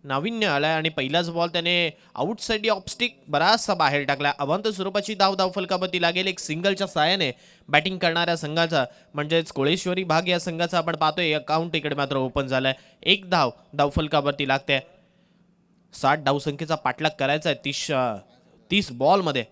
नाविन्य आलाय आणि पहिलाच बॉल त्याने आउटसाइड ऑफस्टिक बराचसा बाहेर टाकला. अवांत स्वरूपाची धाव फलकावरती लागेल. एक सिंगलच्या साहाय्याने बॅटिंग करणाऱ्या संघाचा म्हणजेच कोळेश्वरी भाग या संघाचा आपण पाहतोय अकाउंट इकडे मात्र ओपन झालाय. 1 धाव फलकावरती लागते. 60 धावसंख्येचा पाठलाग करायचा आहे 30 बॉल मध्ये.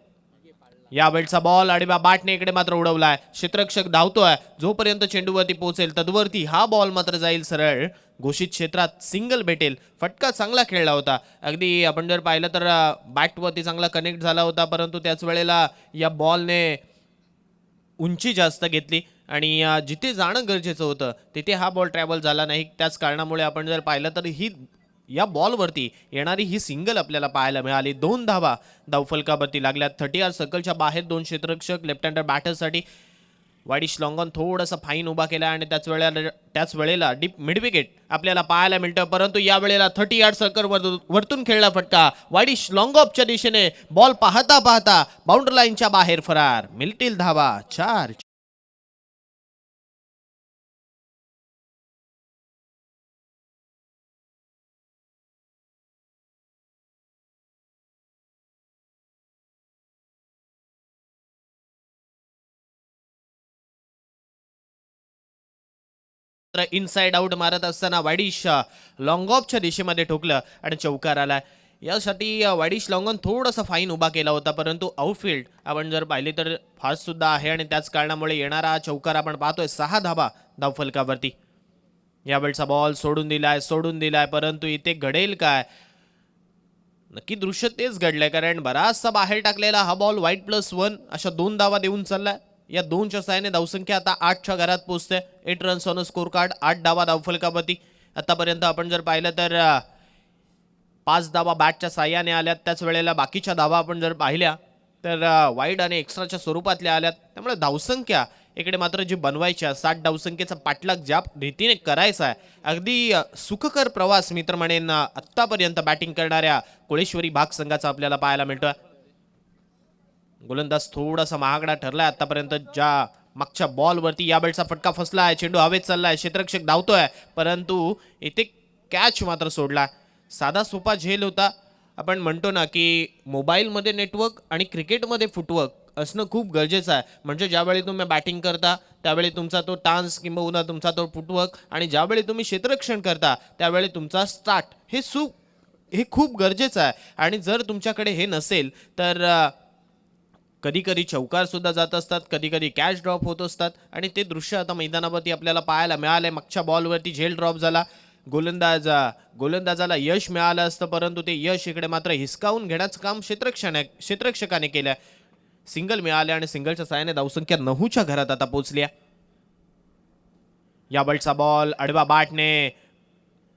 यावेळचा बॉल आणि बॅटने इकडे मात्र उडवलाय. क्षेत्ररक्षक धावतोय. जोपर्यंत चेंडूवरती पोहोचेल तदवरती हा बॉल मात्र जाईल सरळ घोषित क्षेत्रात. सिंगल भेटेल. फटका चांगला खेळला होता. अगदी आपण जर पाहिलं तर बॅटवरती चांगला कनेक्ट झाला होता. परंतु त्याच वेळेला या बॉलने उंची जास्त घेतली आणि जिथे जाणं गरजेचं होतं तिथे हा बॉल ट्रॅव्हल झाला नाही. त्याच कारणामुळे आपण जर पाहिलं तर या बॉलवरती येणारी ही सिंगल आपल्याला पाहायला मिळाली. 2 धावा धावफलकावरती लागल्या. 30 सर्कलच्या बाहेर 2 क्षेत्ररक्षक लेफ्ट हँडर बॅटरसाठी. वाईडिश लॉंगॉन थोडासा फाईन उभा केला आणि त्याच वेळेला डीप मिड विकेट आपल्याला पाहायला मिळतं. परंतु या वेळेला 30 सर्कल वरतून खेळला फटका. वाईडिश लॉंगॉपच्या दिशेने बॉल पाहता पाहता बाउंड्री लाईनच्या बाहेर फरार. मिळतील धावा 4. इनसाइड आउट मारत असताना वाईडिश लॉंगॉपच्या दिशेमध्ये ठोकलं आणि चौकार आला. यासाठी वाईडिश लॉंगॉन थोडासा फाईन उभा केला होता. परंतु आउटफील्ड आपण जर पाहिले तर फास्ट सुद्धा आहे आणि त्याच कारणामुळे येणारा हा चौकार आपण पाहतोय. 6 धावा धावफलकावरती. यावेळचा बॉल सोडून दिलाय परंतु इथे घडेल काय? नक्की दृश्य तेच घडलंय कारण बराचसा बाहेर टाकलेला हा बॉल वाईट +1 अशा 2 धावा देऊन चाललाय. या 2च्या साहाय्याने धावसंख्या आता 8च्या घरात पोहोचते. 8 रन्स ऑन स्कोर कार्ड, 8 धावा धावफलकावरती. आतापर्यंत आपण जर पाहिलं तर 5 धावा बॅटच्या साह्याने आल्यात. त्याच वेळेला बाकीच्या धावा आपण जर पाहिल्या तर वाईड आणि एक्स्ट्राच्या स्वरूपातल्या आल्यात. त्यामुळे धावसंख्या इकडे मात्र जी बनवायच्या 60 धावसंख्येचा पाठलाग ज्या रीतीने करायचा आहे, अगदी सुखकर प्रवास मित्र म्हणेन आत्तापर्यंत बॅटिंग करणाऱ्या कोळेश्वरी भाग संघाचा आपल्याला पाहायला मिळतोय. गोलंदाज थोडासा महागडा ठरलाय आतापर्यंत. ज्या मागच्या बॉलवरती या बेलचा फटका फसलाय, चेंडू हवेत चाललाय, क्षेत्ररक्षक धावतोय, परंतु इथे कॅच मात्र सोडला. साधा सोपा झेल होता. आपण म्हणतो ना की मोबाईलमध्ये नेटवर्क आणि क्रिकेटमध्ये फुटवर्क असणं खूप गरजेचं आहे. म्हणजे ज्यावेळी तुम्ही बॅटिंग करता त्यावेळी तुमचा तो टान्स किंबहुना तुमचा तो फुटवर्क, आणि ज्यावेळी तुम्ही क्षेत्ररक्षण करता त्यावेळी तुमचा स्टार्ट हे खूप गरजेचं आहे. आणि जर तुमच्याकडे हे नसेल तर कधी कधी चौकार सुद्धा जात असतात, कधी कधी कॅच ड्रॉप होत असतात, आणि ते दृश्य आता मैदानावरती आपल्याला पाहायला मिळालंय. मागच्या बॉलवरती झेल ड्रॉप झाला, गोलंदाजाला यश मिळालं असतं, परंतु ते यश इकडे मात्र हिसकावून घेण्याचं काम क्षेत्ररक्षकाने केलंय. सिंगल मिळाले आणि सिंगलच्या साहाय्याने धावसंख्या 9च्या घरात आता पोहोचली. या बॉलचा बॉल आडवा बॅटने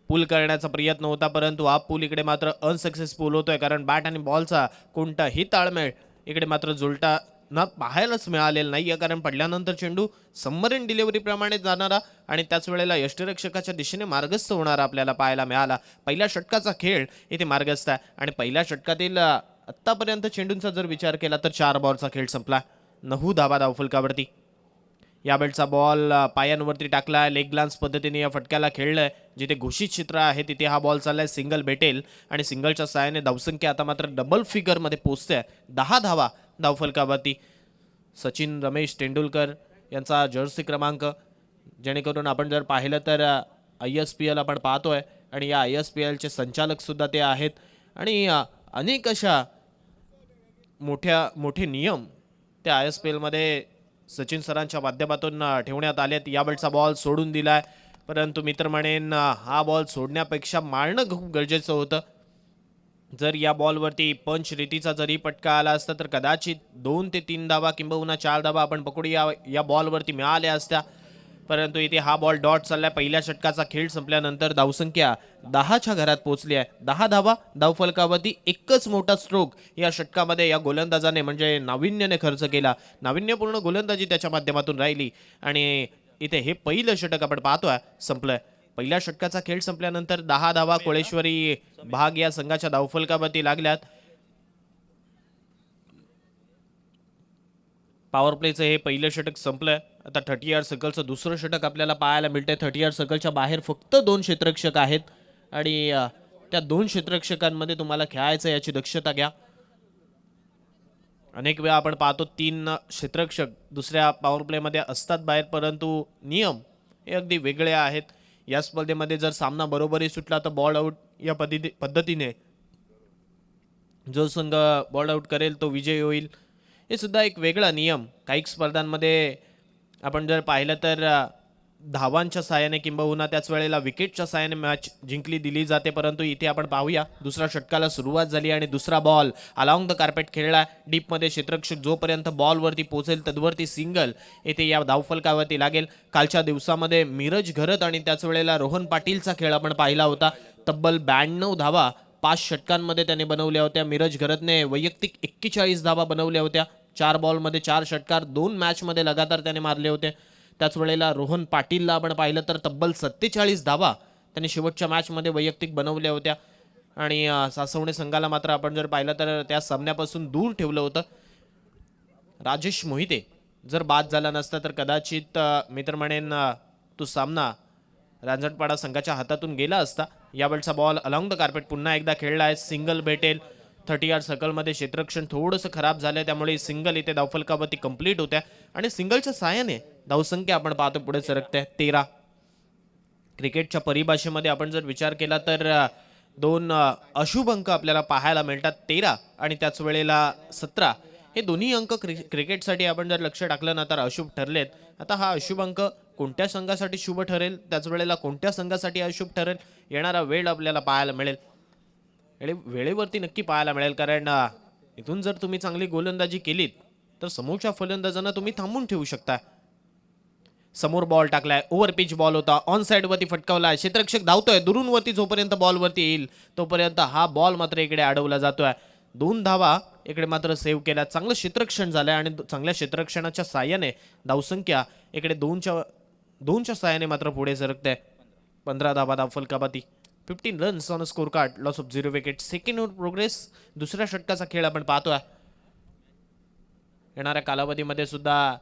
पूल करण्याचा प्रयत्न होता, परंतु हा पूल इकडे मात्र अनसक्सेसफुल होतोय, कारण बॅट आणि बॉलचा कोणताही ताळमेळ इकडे मात्र जुळता ना पाहायलाच मिळालेलं नाहीये. कारण पडल्यानंतर चेंडू सबमरीन डिलिव्हरी प्रमाणे जाणारा आणि त्याच वेळेला यष्टिरक्षकाच्या दिशेने मार्गस्थ होणारा आपल्याला पाहायला मिळाला. पहिल्या षटकाचा खेळ इथे मार्गस्थ आहे, आणि पहिल्या षटकातील आत्तापर्यंत चेंडूंचा जर विचार केला तर 4 बॉलचा खेळ संपला. 9 धावा धावफलकावरती. या बेलचा बॉल पायांवरती टाकला, लेग ग्लान्स पद्धतीने या फटक्याला खेळलंय. जिथे घोषित क्षेत्र आहे तिथे हा बॉल चाललाय, सिंगल भेटेल, आणि सिंगलच्या साहाय्याने धावसंख्या आता मात्र डबल फिगरमध्ये पोहोचते. 10 धावा धावफलकावरती. सचिन रमेश तेंडुलकर यांचा जर्सी क्रमांक, जेणेकरून आपण जर पाहिलं तर ISPL आपण पाहतोय, आणि या ISPLचे संचालक सुद्धा ते आहेत, आणि अनेक अशा मोठे नियम त्या ISPL मध्ये सचिन सरांच्या माध्यमातून ठेवण्यात आलेत. या बॉलचा बॉल सोडून दिलाय, परंतु मित्र म्हणेन हा बॉल सोडण्यापेक्षा मारणं खूप गरजेचं होतं. जर या बॉलवरती पंच रीतीचा जरी फटका आला असता तर कदाचित 2 ते 3 धावा किंबहुना 4 धावा आपण पकडूया या बॉलवरती मिळाल्या असत्या, परंतु इथे हा बॉल डॉट चाललाय. पहिल्या षटकाचा खेळ संपल्यानंतर धावसंख्या 10च्या घरात पोहोचली आहे. 10 धावा धावफलकावरती. एकच मोठा स्ट्रोक या षटकामध्ये या गोलंदाजाने म्हणजे नाविन्याने खर्च केला. नाविन्यपूर्ण गोलंदाजी त्याच्या माध्यमातून राहिली, आणि इथे हे पहिलं षटक आपण पाहतोय संपलंय. पहिल्या षटकाचा खेळ संपल्यानंतर 10 धावा कोळेश्वरी भाग या संघाच्या धावफलकावरती लागल्यात. पॉवर प्लेचं हे पहिलं षटक संपलंय. आता 30 यार्ड सर्कलचं दुसरं षटक आपल्याला पाहायला मिळतंय. 30 यार्ड सर्कलच्या बाहेर फक्त 2 क्षेत्ररक्षक आहेत, आणि त्या 2 क्षेत्ररक्षकांमध्ये तुम्हाला खेळायचं याची दक्षता घ्या. अनेक वेळा आपण पाहतो 3 क्षेत्ररक्षक दुसऱ्या पॉवर प्लेमध्ये असतात बाहेर, परंतु नियम हे अगदी वेगळे आहेत. या स्पर्धेमध्ये जर सामना बरोबरही सुटला तर बॉल आउट या पद्धतीने जो संघ बॉल आउट करेल तो विजयी होईल. हे सुद्धा एक वेगळा नियम. काही स्पर्धांमध्ये आपण जर पाहिलं तर धावांच्या साहाय्याने किंबहुना त्याच वेळेला विकेटच्या साहाय्याने मॅच जिंकली दिली जाते, परंतु इथे आपण पाहूया दुसऱ्या षटकाला सुरुवात झाली आणि दुसरा बॉल अलाउंग द कार्पेट खेळला. डीपमध्ये क्षेत्ररक्षक जोपर्यंत बॉलवरती पोहोचेल तदवरती सिंगल येथे या धावफलकावरती लागेल. कालच्या दिवसामध्ये मिरज घरत आणि त्याच वेळेला रोहन पाटीलचा खेळ आपण पाहिला होता. तब्बल 92 धावा 5 षटकांमध्ये त्याने बनवल्या होत्या. मिरज घरतने वैयक्तिक 41 धावा बनवल्या होत्या. 4 बॉलमध्ये 4 षटकार 2 मॅचमध्ये लगातार त्याने मारले होते. त्याच वेळेला रोहन पाटीलला आपण पाहिलं तर तब्बल 47 धावा त्यांनी शेवटच्या मॅचमध्ये वैयक्तिक बनवल्या होत्या, आणि सासवणे संघाला मात्र आपण जर पाहिलं तर त्या सामन्यापासून दूर ठेवलं होतं. राजेश मोहिते जर बाद झाला नसता तर कदाचित मित्र म्हणेन तो सामना रांजणपाडा संघाच्या हातातून गेला असता. या बॉलचा बॉल अलाउंग द कार्पेट पुन्हा एकदा खेळला आहे. सिंगल भेटेल. 30 यार्ड सर्कलमध्ये क्षेत्ररक्षण थोडंसं खराब झालंय, त्यामुळे सिंगल इथे धावफलकावरती कंप्लीट होत्या, आणि सिंगलच्या साहाय्याने धावसंख्या आपण पाहतो पुढे सरकते 13. क्रिकेटच्या परिभाषेमध्ये आपण जर विचार केला तर 2 अशुभ अंक आपल्याला पाहायला मिळतात. 13 आणि त्याच वेळेला 17 हे दोन्ही अंक क्रिकेटसाठी आपण जर लक्ष टाकलं ना तर अशुभ ठरलेत. आता हा अशुभ अंक कोणत्या संघासाठी शुभ ठरेल, त्याच वेळेला कोणत्या संघासाठी अशुभ ठरेल, येणारा वेळ आपल्याला पाहायला मिळेल. वेळेवरती नक्की पाहायला मिळेल, कारण इथून जर तुम्ही चांगली गोलंदाजी केलीत तर समोरच्या फलंदाजांना तुम्ही थांबून ठेवू शकता. समोर बॉल टाकलाय, ओव्हर पिच बॉल होता, ऑन साइड वरती फटकावलाय, क्षेत्ररक्षक धावतोय दुरून वरती, जोपर्यंत बॉल वरती येईल तोपर्यंत हा बॉल मात्र इकडे अडवला जातोय. 2 धावा इकडे मात्र सेव्ह केल्या. चांगलं क्षेत्ररक्षण झालंय आणि चांगल्या क्षेत्ररक्षणाच्या साह्याने धावसंख्या इकडे 2च्या साह्याने मात्र पुढे सरकते. 15 धावा धावफलकाबाती, 15 runs on score card, loss of 0 wicket. Second over progress, दुसऱ्या षटकाचा खेळ आपण पाहतोय. येणाऱ्या कालावधीमध्ये सुद्धा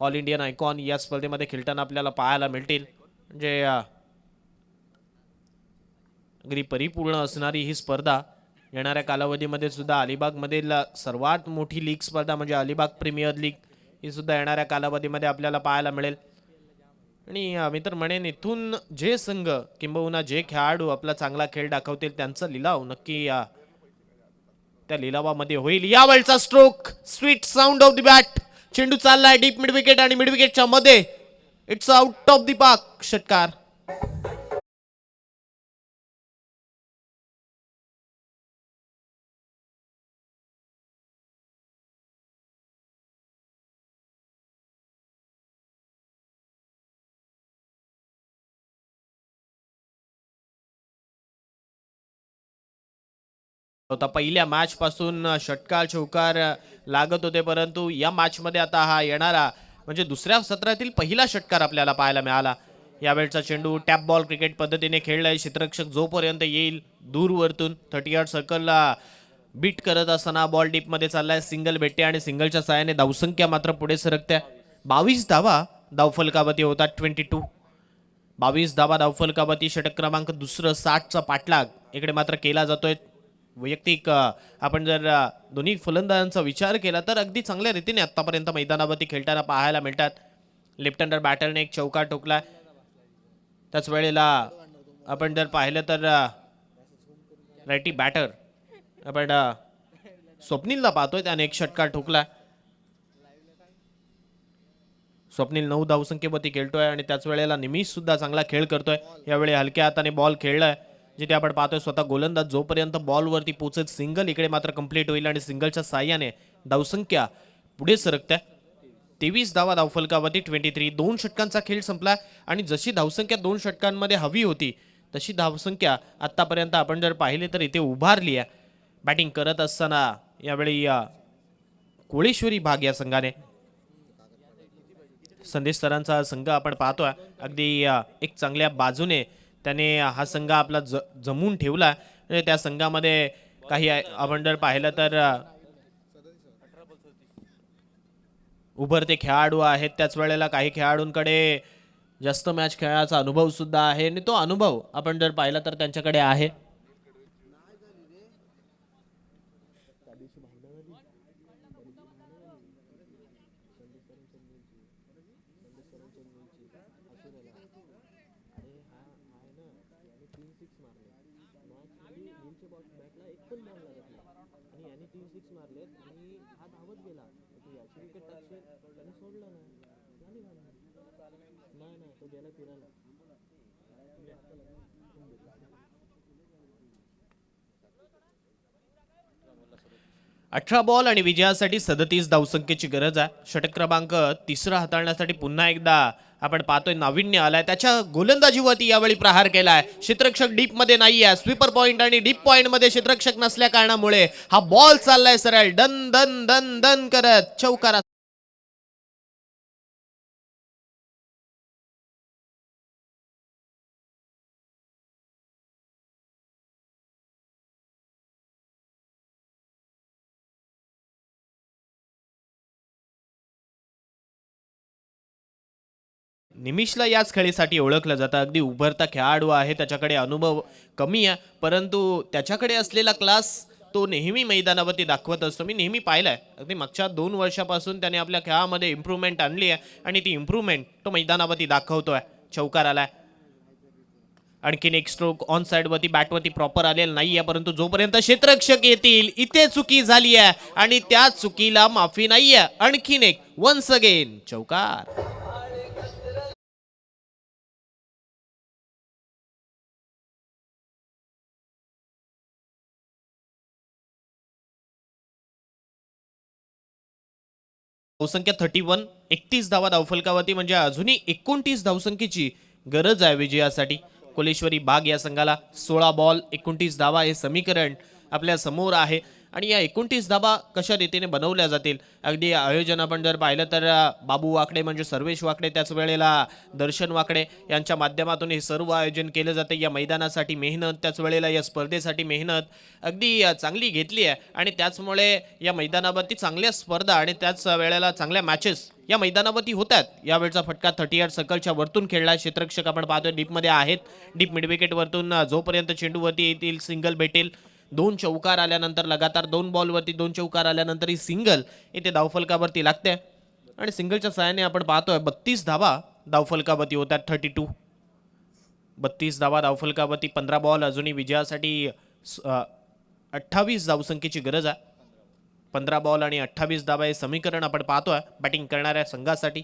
ऑल इंडियन आयकॉन या स्पर्धेमध्ये खेळताना आपल्याला पाहायला मिळतील. म्हणजे अगदी परिपूर्ण असणारी ही स्पर्धा. येणाऱ्या कालावधीमध्ये सुद्धा अलिबागमधील सर्वात मोठी लीग स्पर्धा म्हणजे अलिबाग प्रीमियर लीग ही सुद्धा येणाऱ्या कालावधीमध्ये आपल्याला पाहायला मिळेल. आणि मी तर म्हणेन इथून जे संघ किंबहुना जे खेळाडू आपला चांगला खेळ दाखवतील त्यांचा लिलाव नक्की त्या लिलावामध्ये होईल. यावेळचा stroke, sweet sound of the bat. चेंडू चाललाय डीप मिड विकेट आणि मिड विकेटच्या मध्ये. It's out of the park. षटकार. होता पहिल्या मॅच पासून षटकार चौकार लागत होते, परंतु या मॅच मध्ये आता हा येणारा म्हणजे दुसऱ्या सत्रातील पहिला षटकार आपल्याला पाहायला मिळाला. यावेळचा चेंडू टॅप बॉल क्रिकेट पद्धतीने खेळलाय. क्षेत्ररक्षक जोपर्यंत येईल दूरवरतून 30 यार्ड सर्कलला बीट करत असताना बॉल डीप मध्ये चाललाय. सिंगल भेटते आणि सिंगलच्या साहाय्याने धावसंख्या मात्र पुढे सरकते. 22 धावा धावफलकावती होतात. 22 धावा धावफलकावती. षटक क्रमांक दुसरं, 60चा पाठलाग इकडे मात्र केला जातोय. वैयक्तिक आपण जर दोन्ही फलंदाजांचा विचार केला तर अगदी चांगल्या रीतीने आतापर्यंत मैदानावरती खेळताना पाहायला मिळतात. लेफ्ट हँडर बॅटरने एक चौकार ठोकला. त्याच वेळेला आपण जर पाहिलं तर रायटी बॅटर आपण स्वप्नीलला पाहतोय, त्याने एक षटकार ठोकला. स्वप्नील 9 धावसंख्येवरती खेळतोय आणि त्याच वेळेला निमिष सुद्धा चांगला खेळ करतोय. यावेळी हलक्या हाताने बॉल खेळलाय, जिथे आपण पाहतोय स्वतः गोलंदाज जोपर्यंत बॉलवरती पोहोचत सिंगल इकडे मात्र कंप्लीट होईल आणि सिंगलच्या साह्याने धावसंख्या पुढे सरकते. 23 धावा धावफलकावरती. 23. 2 षटकांचा खेळ संपला आणि जशी धावसंख्या 2 षटकांमध्ये हवी होती तशी धावसंख्या आतापर्यंत आपण जर पाहिली तर इथे उभारली आहे. बॅटिंग करत असताना यावेळी कोळेश्वरी भाग या संघाने, संदेश सरांचा संघ आपण पाहतोय अगदी एक चांगल्या बाजूने त्याने हा संघ आपला जमून ठेवला. त्या संघामध्ये काही आपण जर पाहिलं तर उभरते खेळाडू आहेत, त्याच वेळेला काही खेळाडूंकडे जास्त मॅच खेळायचा अनुभव सुद्धा आहे आणि तो अनुभव आपण जर पाहिला तर त्यांच्याकडे आहे. अठरा बॉल आणि विजयासाठी 37 धावसंख्येची गरज आहे. षटक क्रमांक तिसरा हाताळण्यासाठी पुन्हा एकदा आपण पाहतोय नाविन्य आलाय. त्याच्या गोलंदाजीवरती यावेळी प्रहार केलाय. क्षेत्ररक्षक डीप मध्ये नाहीये. स्वीपर पॉइंट आणि डीप पॉइंट मध्ये क्षेत्ररक्षक नसल्या कारणामुळे हा बॉल चाललाय सरळ दन दन दन दन करत चौकारा. निमिषला याच खेळीसाठी ओळखलं जातं. अगदी उभरता खेळाडू आहे, त्याच्याकडे अनुभव कमी आहे, परंतु त्याच्याकडे असलेला क्लास तो नेहमी मैदानावरती दाखवत असतो. मी नेहमी पाहिलंय अगदी मागच्या 2 वर्षापासून त्याने आपल्या खेळामध्ये इम्प्रूव्हमेंट आणली आहे आणि ती इम्प्रूव्हमेंट तो मैदानावरती दाखवतोय. चौकार आलाय. आणखीन एक स्ट्रोक ऑन साइड वरती बॅटवरती प्रॉपर आलेला नाहीये, परंतु जोपर्यंत क्षेत्ररक्षक येतील इथे चुकी झाली आहे आणि त्या चुकीला माफी नाहीये. आणखीन एक वन्स अगेन चौकार. धावसंख्या 31, 31 धावा धावफलकावरती, म्हणजे अजूनही 29 धावसंख्येची गरज आहे विजयासाठी. कोलेश्वरी बाग या संघाला 16 बॉल 29 धावा हे समीकरण आपल्या समोर आहे. आणि या 29 धाबा कशा रीतीने बनवल्या जातील, अगदी आयोजन आपण जर पाहिलं तर बाबू वाकडे म्हणजे सर्वेश वाकडे, त्याच वेळेला दर्शन वाकडे यांच्या माध्यमातून हे सर्व आयोजन केलं जाते. या मैदानासाठी मेहनत, त्याच वेळेला या स्पर्धेसाठी मेहनत अगदी चांगली घेतली आहे. आणि त्याचमुळे या मैदानावरती चांगल्या स्पर्धा आणि त्याच वेळेला चांगल्या मॅचेस या मैदानावरती होतात. यावेळचा फटका 38 सर्कलच्या वरतून खेळला. क्षेत्ररक्षक आपण पाहतोय डीपमध्ये आहेत. डीप मिडविकेट वरतून जोपर्यंत चेंडूवरती येतील सिंगल भेटेल. 2 चौकार आल्यानंतर लगातार 2 बॉलवरती 2 चौकार आल्यानंतर ही सिंगल इथे धावफलकावरती लागते. आणि सिंगलच्या सहाय्याने आपण पाहतोय 32 धावा धावफलकावरती होतात. 32 धावा धावफलकावरती, 15 बॉल अजूनही विजयासाठी 28 धावसंख्येची गरज आहे. 15 बॉल आणि 28 धावा हे समीकरण आपण पाहतोय बॅटिंग करणाऱ्या संघासाठी.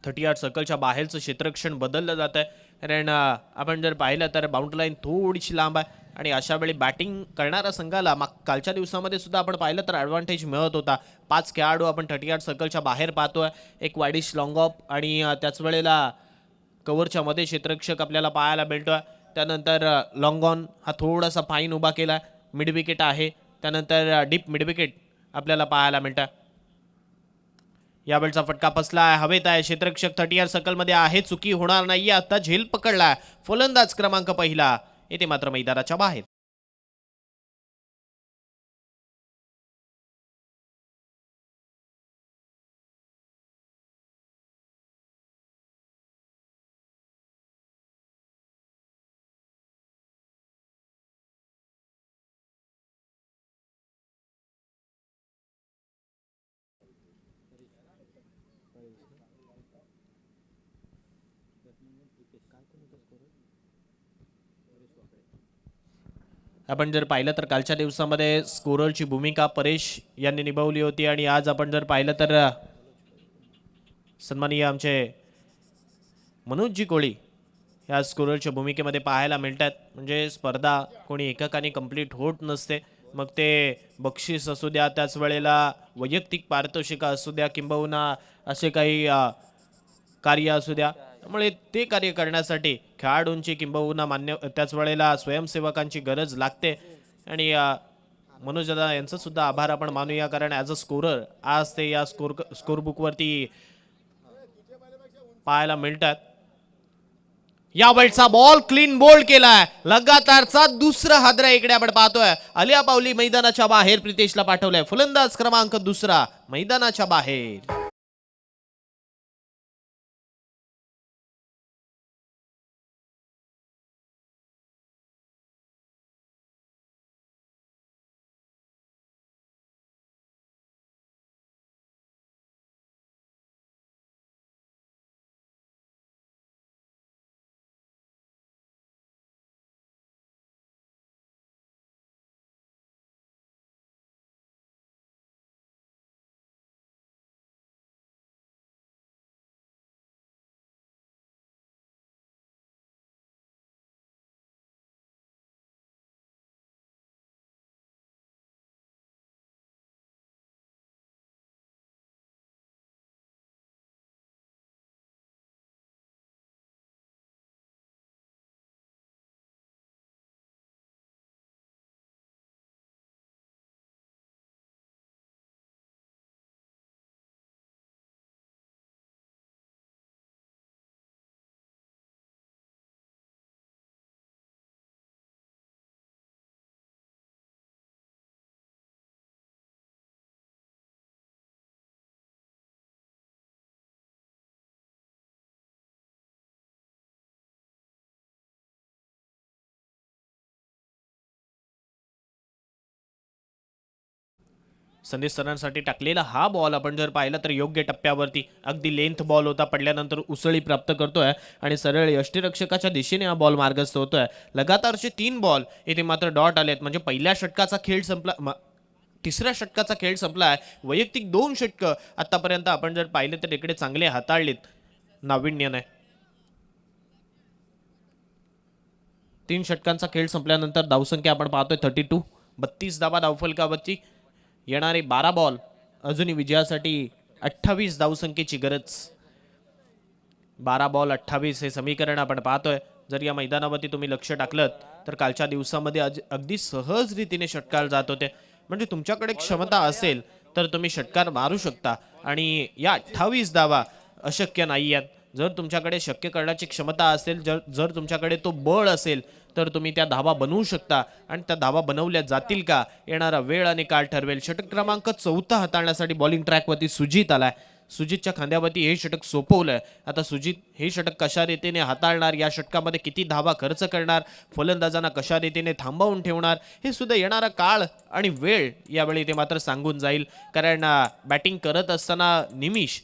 38 सर्कलच्या बाहेरचं क्षेत्ररक्षण बदललं जात आहे, कारण आपण जर पाहिलं तर बाउंड्री लाईन थोडीशी लांब आहे. आणि अशा वेळी बॅटिंग करणाऱ्या संघाला कालच्या दिवसामध्ये सुद्धा आपण पाहिलं तर ॲडव्हान्टेज मिळत होता. 5 खेळाडू आपण 38 सर्कलच्या बाहेर पाहतोय. एक वाईडिश लॉंग ऑफ आणि त्याच वेळेला कव्हरच्या मध्ये क्षेत्ररक्षक आपल्याला पाहायला मिळतोय. त्यानंतर लॉंग ऑन हा थोडासा फाईन उभा केला. मिड विकेट आहे. त्यानंतर डीप मिड विकेट आपल्याला पाहायला मिळतं. यावेळचा फटका फसला आहे, हवेत आहे. क्षेत्ररक्षक 38 सर्कलमध्ये आहे, चुकी होणार नाहीये. आता झेल पकडलाय फलंदाज क्रमांक पहिला, येथे मात्र मैदानाच्या बाहेर. आपण जर पाहिलं तर कालच्या दिवसामध्ये स्कोररची भूमिका परेश यांनी निभावली होती. आणि आज आपण जर पाहिलं तर सन्माननीय आमचे मनोजजी कोळी या स्कोररच्या भूमिकेमध्ये पाहायला मिळतात. म्हणजे स्पर्धा कोणी एककाने कंप्लीट होत नसते, मग ते बक्षीस असू द्या, त्याच वेळेला वैयक्तिक पारितोषिका असू द्या, किंबहुना असे काही कार्य असू द्या. त्यामुळे ते कार्य करण्यासाठी खेळाडूंची किंबहुना त्याच वेळेला स्वयंसेवकांची गरज लागते. आणि मनोज दादा यांचं सुद्धा आभार आपण मानूया, कारण ॲज अ स्कोरर आज ते या स्कोरबुकवरती पाहायला मिळतात. यावेळचा बॉल क्लीन बोल्ड केलाय. लगातारचा दुसरा हादरा इकडे आपण पाहतोय. आलिया पावली मैदानाच्या बाहेर प्रितेशला पाठवलंय. फलंदाज क्रमांक दुसरा मैदानाच्या बाहेर. संदेश सरांसाठी टाकलेला हा बॉल आपण जर पाहिला तर योग्य टप्प्यावरती अगदी लेंथ बॉल होता, पडल्यानंतर उसळी प्राप्त करतोय आणि सरळ यष्टीरक्षकाच्या दिशेने हा बॉल मार्गस्थ होतोय. लगातारचे 3 बॉल इथे मात्र डॉट आलेत. म्हणजे पहिल्या षटकाचा खेळ संपला, तिसऱ्या षटकाचा खेळ संपलाय. वैयक्तिक 2 षटकं आतापर्यंत आपण जर पाहिले तर इकडे चांगले हाताळलेत नाविन्याने. 3 षटकांचा खेळ संपल्यानंतर धावसंख्या आपण पाहतोय 32, 32 धावा धावफलकावरची. येणारे 12 बॉल अजूनही विजयासाठी 28 धावसंख्येची गरज. 12 बॉल 28 हे समीकरण आपण पाहतोय. जर या मैदानावरती तुम्ही लक्ष टाकलं तर कालच्या दिवसामध्ये अगदी सहज रीतीने षटकार जात होते. म्हणजे तुमच्याकडे क्षमता असेल तर तुम्ही षटकार मारू शकता आणि या 28 धावा अशक्य नाही आहेत. जर तुमच्याकडे शक्य करण्याची क्षमता असेल, जर तुमच्याकडे तो बळ असेल तर तुम्ही त्या धावा बनवू शकता आणि त्या धावा बनवल्या जातील का येणारा वेळ आणि काळ ठरवेल. षटक क्रमांक 14 हाताळण्यासाठी बॉलिंग ट्रॅकवरती सुजित आलाय. सुजितच्या खांद्यावरती हे षटक सोपवलंय. आता सुजित हे षटक कशा रीतीने हाताळणार, या षटकामध्ये किती धावा खर्च करणार, फलंदाजांना कशा रीतीने थांबवून ठेवणार, हे सुद्धा येणारा काळ आणि वेळ यावेळी ते मात्र सांगून जाईल. कारण बॅटिंग करत असताना निमिष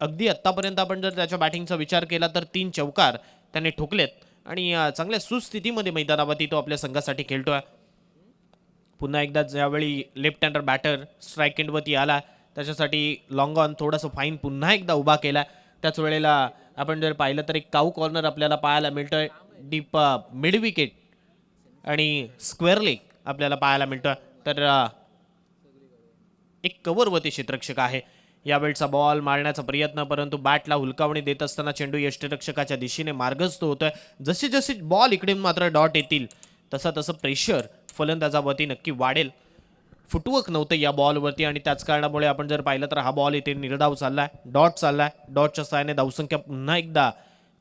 अगदी आत्तापर्यंत आपण जर त्याच्या बॅटिंगचा विचार केला तर 3 चौकार त्याने ठोकलेत आणि चांगल्या सुस्थितीमध्ये मैदानावरती तो आपल्या संघासाठी खेळतोय. पुन्हा एकदा ज्यावेळी लेफ्ट हँडर बॅटर स्ट्राईक एंडवरती आला त्याच्यासाठी लॉंग ऑन थोडंसं फाईन पुन्हा एकदा उभा केला. त्याच वेळेला आपण जर पाहिलं तर एक काऊ कॉर्नर आपल्याला पाहायला मिळतोय. डीप मिड विकेट आणि स्क्वेअर लेग आपल्याला पाहायला मिळतोय. तर एक कव्हरवरती क्षेत्ररक्षक आहे. यावेळचा बॉल मारण्याचा प्रयत्न, परंतु बॅटला हुलकावणी देत असताना चेंडू यष्टिरक्षकाच्या दिशेने मार्गस्थ होतोय. जसे जसे बॉल इकडे मात्र डॉट येतील तसं तसं प्रेशर फलंदाजावरती नक्की वाढेल. फुटवर्क नव्हतं या बॉलवरती आणि त्याच कारणामुळे आपण जर पाहिलं तर हा बॉल इथे निर्धाव चाललाय, डॉट चाललाय. डॉटच्या सहाय्याने धावसंख्या पुन्हा एकदा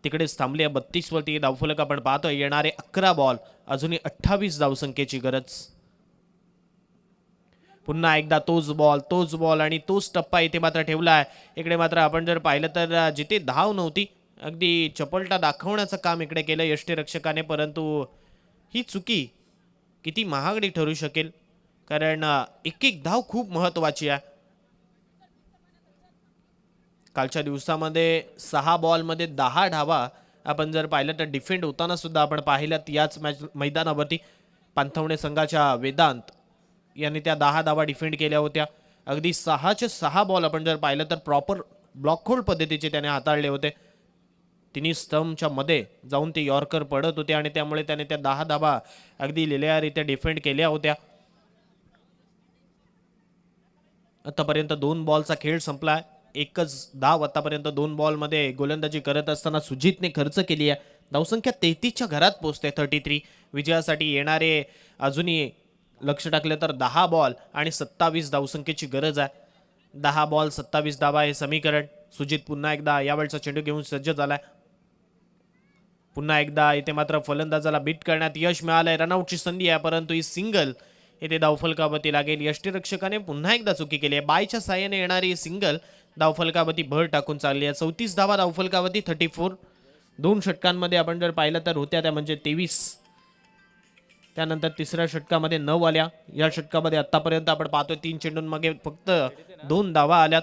तिकडेच थांबली आहे. 32 वरती धावफलक आपण पाहतोय. येणारे 11 बॉल अजूनही 28 धावसंख्येची गरज. पुन्हा एकदा तोच बॉल आणि तोच टप्पा इथे मात्र ठेवलाय. इकडे मात्र आपण जर पाहिलं तर जिथे धाव नव्हती अगदी चपलता दाखवण्याचं काम इकडे केलं यष्टिरक्षकाने, परंतु ही चुकी किती महागडी ठरू शकेल कारण एक एक धाव खूप महत्वाची आहे. कालच्या दिवसामध्ये 6 बॉलमध्ये 10 धावा आपण जर पाहिलं तर डिफेंड होताना सुद्धा आपण पाहिल्यात याच मैदानावरती पांथवणे संघाच्या वेदांत यांनी त्या 10 धावा डिफेंड केल्या होत्या. अगदी 6चे 6 बॉल आपण जर पाहिलं तर प्रॉपर ब्लॉक होल्ड पद्धतीचे त्याने हाताळले होते. तिन्ही स्तंभच्या मध्ये जाऊन ते यॉर्कर पडत होते आणि त्यामुळे त्याने त्या 10 धावा अगदी लिहिल्यारीत्या डिफेंड केल्या होत्या. आतापर्यंत 2 बॉलचा खेळ संपलाय. एकच धाव आतापर्यंत 2 बॉलमध्ये गोलंदाजी करत असताना सुजितने खर्च केली आहे. धावसंख्या 33च्या घरात पोहोचते 33. विजयासाठी येणारे अजूनही लक्ष टाकलं तर 10 बॉल आणि 27 धावसंख्येची गरज आहे. 10 बॉल 27 धावा हे समीकरण. सुजित पुन्हा एकदा यावेळचा चेंडू घेऊन सज्ज झालाय. पुन्हा एकदा इथे मात्र फलंदाजाला बीट करण्यात यश मिळालंय. रनआउटची संधी आहे परंतु ही सिंगल इथे धावफलकावरती लागेल. यष्टिरक्षकाने पुन्हा एकदा चुकी केली आहे. बायच्या साह्याने येणारी सिंगल धावफलकावरती भर टाकून चालली आहे. 34 धावा धावफलकावरती 34. 2 षटकांमध्ये आपण जर पाहिलं तर होत्या त्या म्हणजे 23. त्यानंतर तिसऱ्या षटकामध्ये 9 आल्या. या षटकामध्ये आतापर्यंत आपण पाहतोय 3 चेंडूंमागे फक्त 2 धावा आल्यात.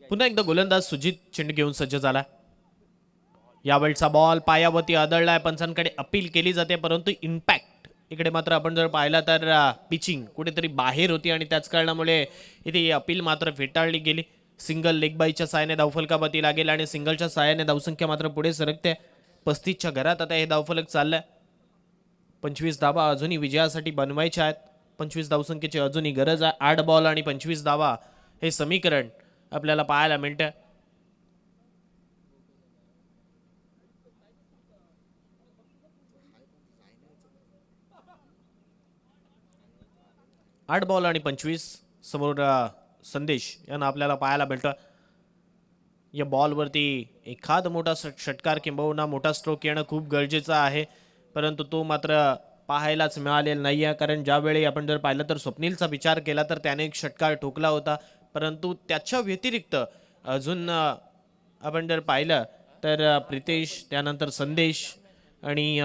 पुन्हा एकदा गोलंदाज सुजित चेंडू घेऊन सज्ज झाला. यावेळचा बॉल पायावरती आदळलाय. पंचांकडे अपील केली जाते परंतु इम्पॅक्ट इकडे मात्र आपण जर पाहिला तर पिचिंग कुठेतरी बाहेर होती आणि त्याच कारणामुळे इथे अपील मात्र फेटाळली गेली. सिंगल लेग बाईच्या साहाय्याने धावफलकावरती लागेल आणि सिंगलच्या साहाय्याने धावसंख्या मात्र पुढे सरकते. 35च्या घरात आता हे धावफलक चाललंय. 25 धावा अजूनही विजयासाठी बनवायच्या आहेत. 25 धावसंख्येची अजूनही गरज आहे. 8 बॉल आणि 25 धावा हे समीकरण आपल्याला पाहायला मिळतं. 8 बॉल आणि 25 समोर संदेश यांना आपल्याला पाहायला मिळतं. या बॉलवरती एखाद मोठा षटकार किंबहुना मोठा स्ट्रोक येणं खूप गरजेचं आहे परंतु तो मात्र पाहायलाच मिळालेला नाही आहे. कारण ज्यावेळी आपण जर पाहिलं तर स्वप्नीलचा विचार केला तर त्याने एक षटकार ठोकला होता परंतु त्याच्या व्यतिरिक्त अजून आपण जर पाहिलं तर प्रितेश त्यानंतर संदेश आणि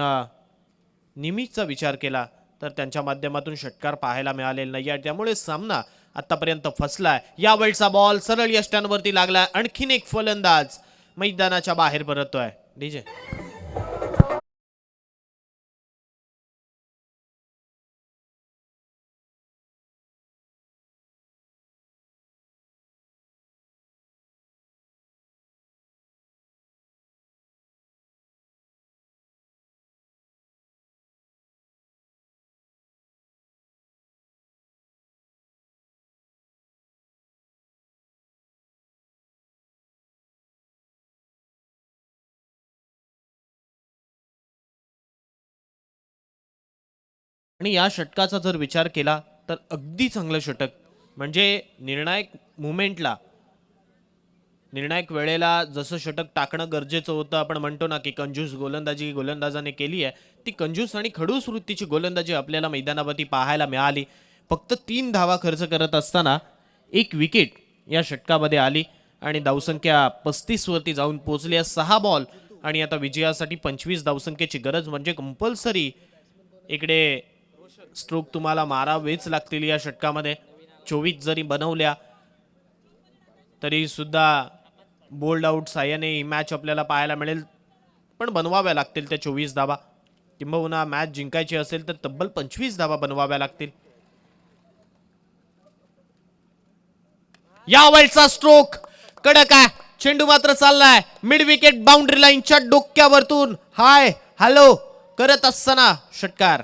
निमिषचा विचार केला तर त्यांच्या माध्यमातून षटकार पाहायला मिळालेला नाही आहे. त्यामुळे सामना आतापर्यंत फसलाय. यावेळचा बॉल सरळ यष्ट्यांवरती लागलाय. आणखीन एक फलंदाज मैदानाच्या बाहेर परततोय. डीजे आणि या षटकाचा जर विचार केला तर अगदी चांगलं षटक, म्हणजे निर्णायक मुमेंटला, निर्णायक वेळेला जसं षटक टाकणं गरजेचं होतं. आपण म्हणतो ना की कंजूस गोलंदाजी गोलंदाजाने केली आहे, ती कंजूस आणि खडूस वृत्तीची गोलंदाजी आपल्याला मैदानावरती पाहायला मिळाली. फक्त 3 धावा खर्च करत असताना 1 विकेट या षटकामध्ये आली आणि धावसंख्या 35 वरती जाऊन पोहोचली आहे. 6 बॉल आणि आता विजयासाठी 25 धावसंख्येची गरज, म्हणजे कंपल्सरी इकडे स्ट्रोक तुम्हाला मारावेच लागतील या षटकामध्ये. 24 जरी बनवल्या तरी सुद्धा बोल्ड आउट साह्याने ही मॅच आपल्याला पाहायला मिळेल, पण बनवाव्या लागतील त्या 24 धावा. किंबहुना मॅच जिंकायची असेल तर तब्बल 25 धावा बनवाव्या लागतील. या वेळचा स्ट्रोक कडक आहे, चेंडू मात्र चाललाय मिड विकेट बाउंड्री लाईनच्या डोक्यावरतून हाय हॅलो करत असताना षटकार.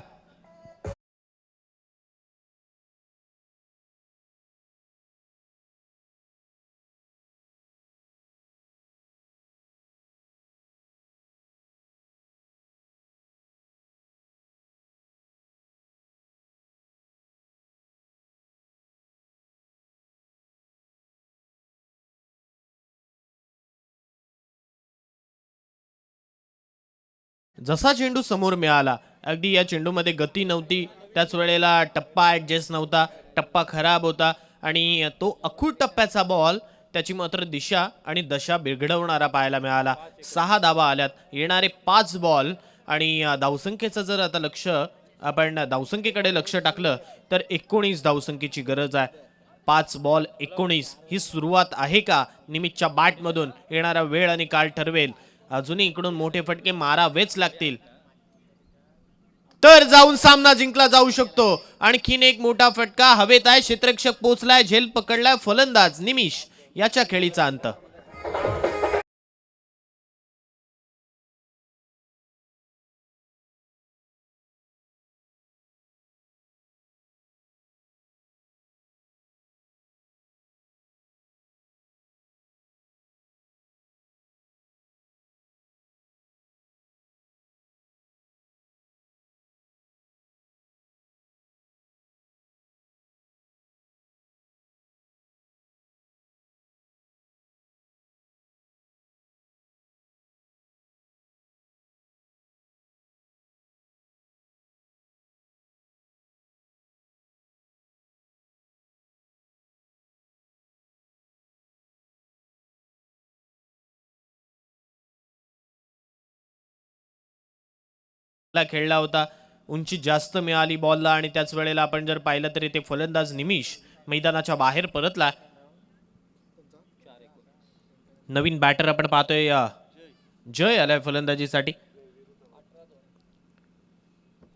जसा चेंडू समोर मिळाला, अगदी या चेंडूमध्ये गती नव्हती, त्याच वेळेला टप्पा ऍडजस्ट नव्हता, टप्पा खराब होता आणि तो अखूट टप्प्याचा बॉल त्याची मात्र दिशा आणि दशा बिघडवणारा पाहायला मिळाला. 6 धावा आल्यात, येणारे 5 बॉल आणि धावसंख्येचं जर आता आपण धावसंख्येकडे लक्ष टाकलं तर 19 धावसंख्येची गरज आहे. 5 बॉल 19 ही सुरुवात आहे का? निमितच्या बॅटमधून येणारा वेळ आणि काळ ठरवेल. अजूनही इकडून मोठे फटके मारावेच लागतील तर जाऊन सामना जिंकला जाऊ शकतो. आणखीन एक मोठा फटका हवेत आहे, क्षेत्ररक्षक पोहोचलाय, झेल पकडलाय, फलंदाज निमिष याच्या खेळीचा अंत. खेळला होता, उंची जास्त मिळाली बॉलला आणि त्याच वेळेला आपण जर पाहिलं तरी ते फलंदाज निमिष मैदानाच्या बाहेर परतला. नवीन बॅटर आपण पाहतोय, जय आलाय फलंदाजीसाठी.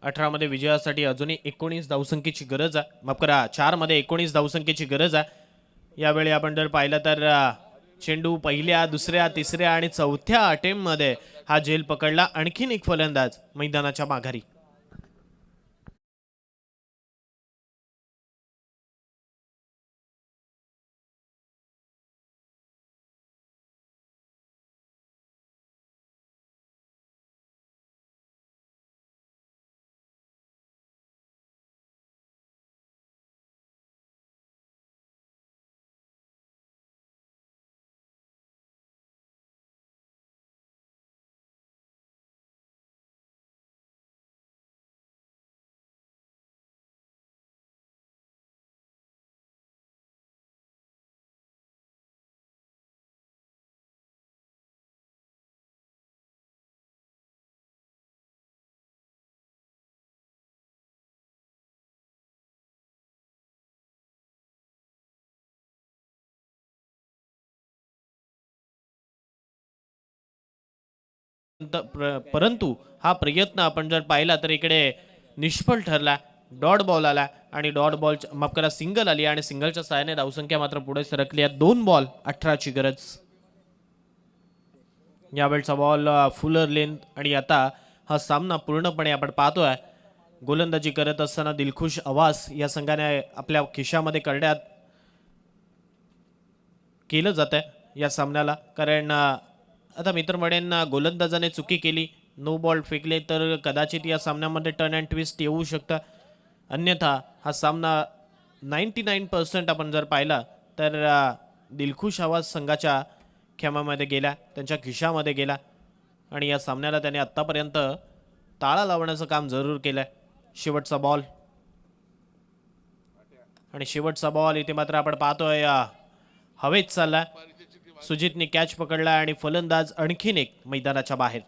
18 मध्ये विजयासाठी अजूनही 19 धावसंख्येची गरज आहे, माफ करा 4 मध्ये 19 धावसंख्येची गरज आहे. यावेळी आपण जर पाहिलं तर चेंडू पहिल्या, दुसऱ्या, तिसऱ्या आणि चौथ्या अटेम्प्ट मध्ये हा झेल पकडला. आणखीन एक फलंदाज मैदानाच्या माघारी. परंतु हा प्रयत्न आपण जर पाहिला तर इकडे निष्फळ ठरला. डॉट बॉल आला आणि डॉट बॉल माफ करा सिंगल आली आणि सिंगलच्या सहाय्याने धावसंख्या मात्र पुढे सरकली आहे. 2 बॉल 18 ची गरज. यावेळचा बॉल फुलर लेंथ आणि आता हा सामना पूर्णपणे आपण पाहतोय. गोलंदाजी करत असताना दिलखुश आवाज या संघाने आपल्या खिशामध्ये करण्यात केलं जात आहे या सामन्याला, कारण आता मित्र म्हणेन गोलंदाजाने चुकी केली, नो बॉल फेकले तर कदाचित या सामन्यामध्ये टर्न अँड ट्विस्ट येऊ शकतं. अन्यथा हा सामना 99% आपण जर पाहिला तर दिलखुश आवाज संघाच्या खेमामध्ये गेला, त्यांच्या खिशामध्ये गेला आणि या सामन्याला त्याने आत्तापर्यंत ताळा लावण्याचं काम जरूर केलंय. शेवटचा बॉल आणि शेवटचा बॉल इथे मात्र आपण पाहतोय हवेत चालला. सुजितने कॅच पकडला आणि फलंदाज आणखीन एक मैदानाच्या बाहेर.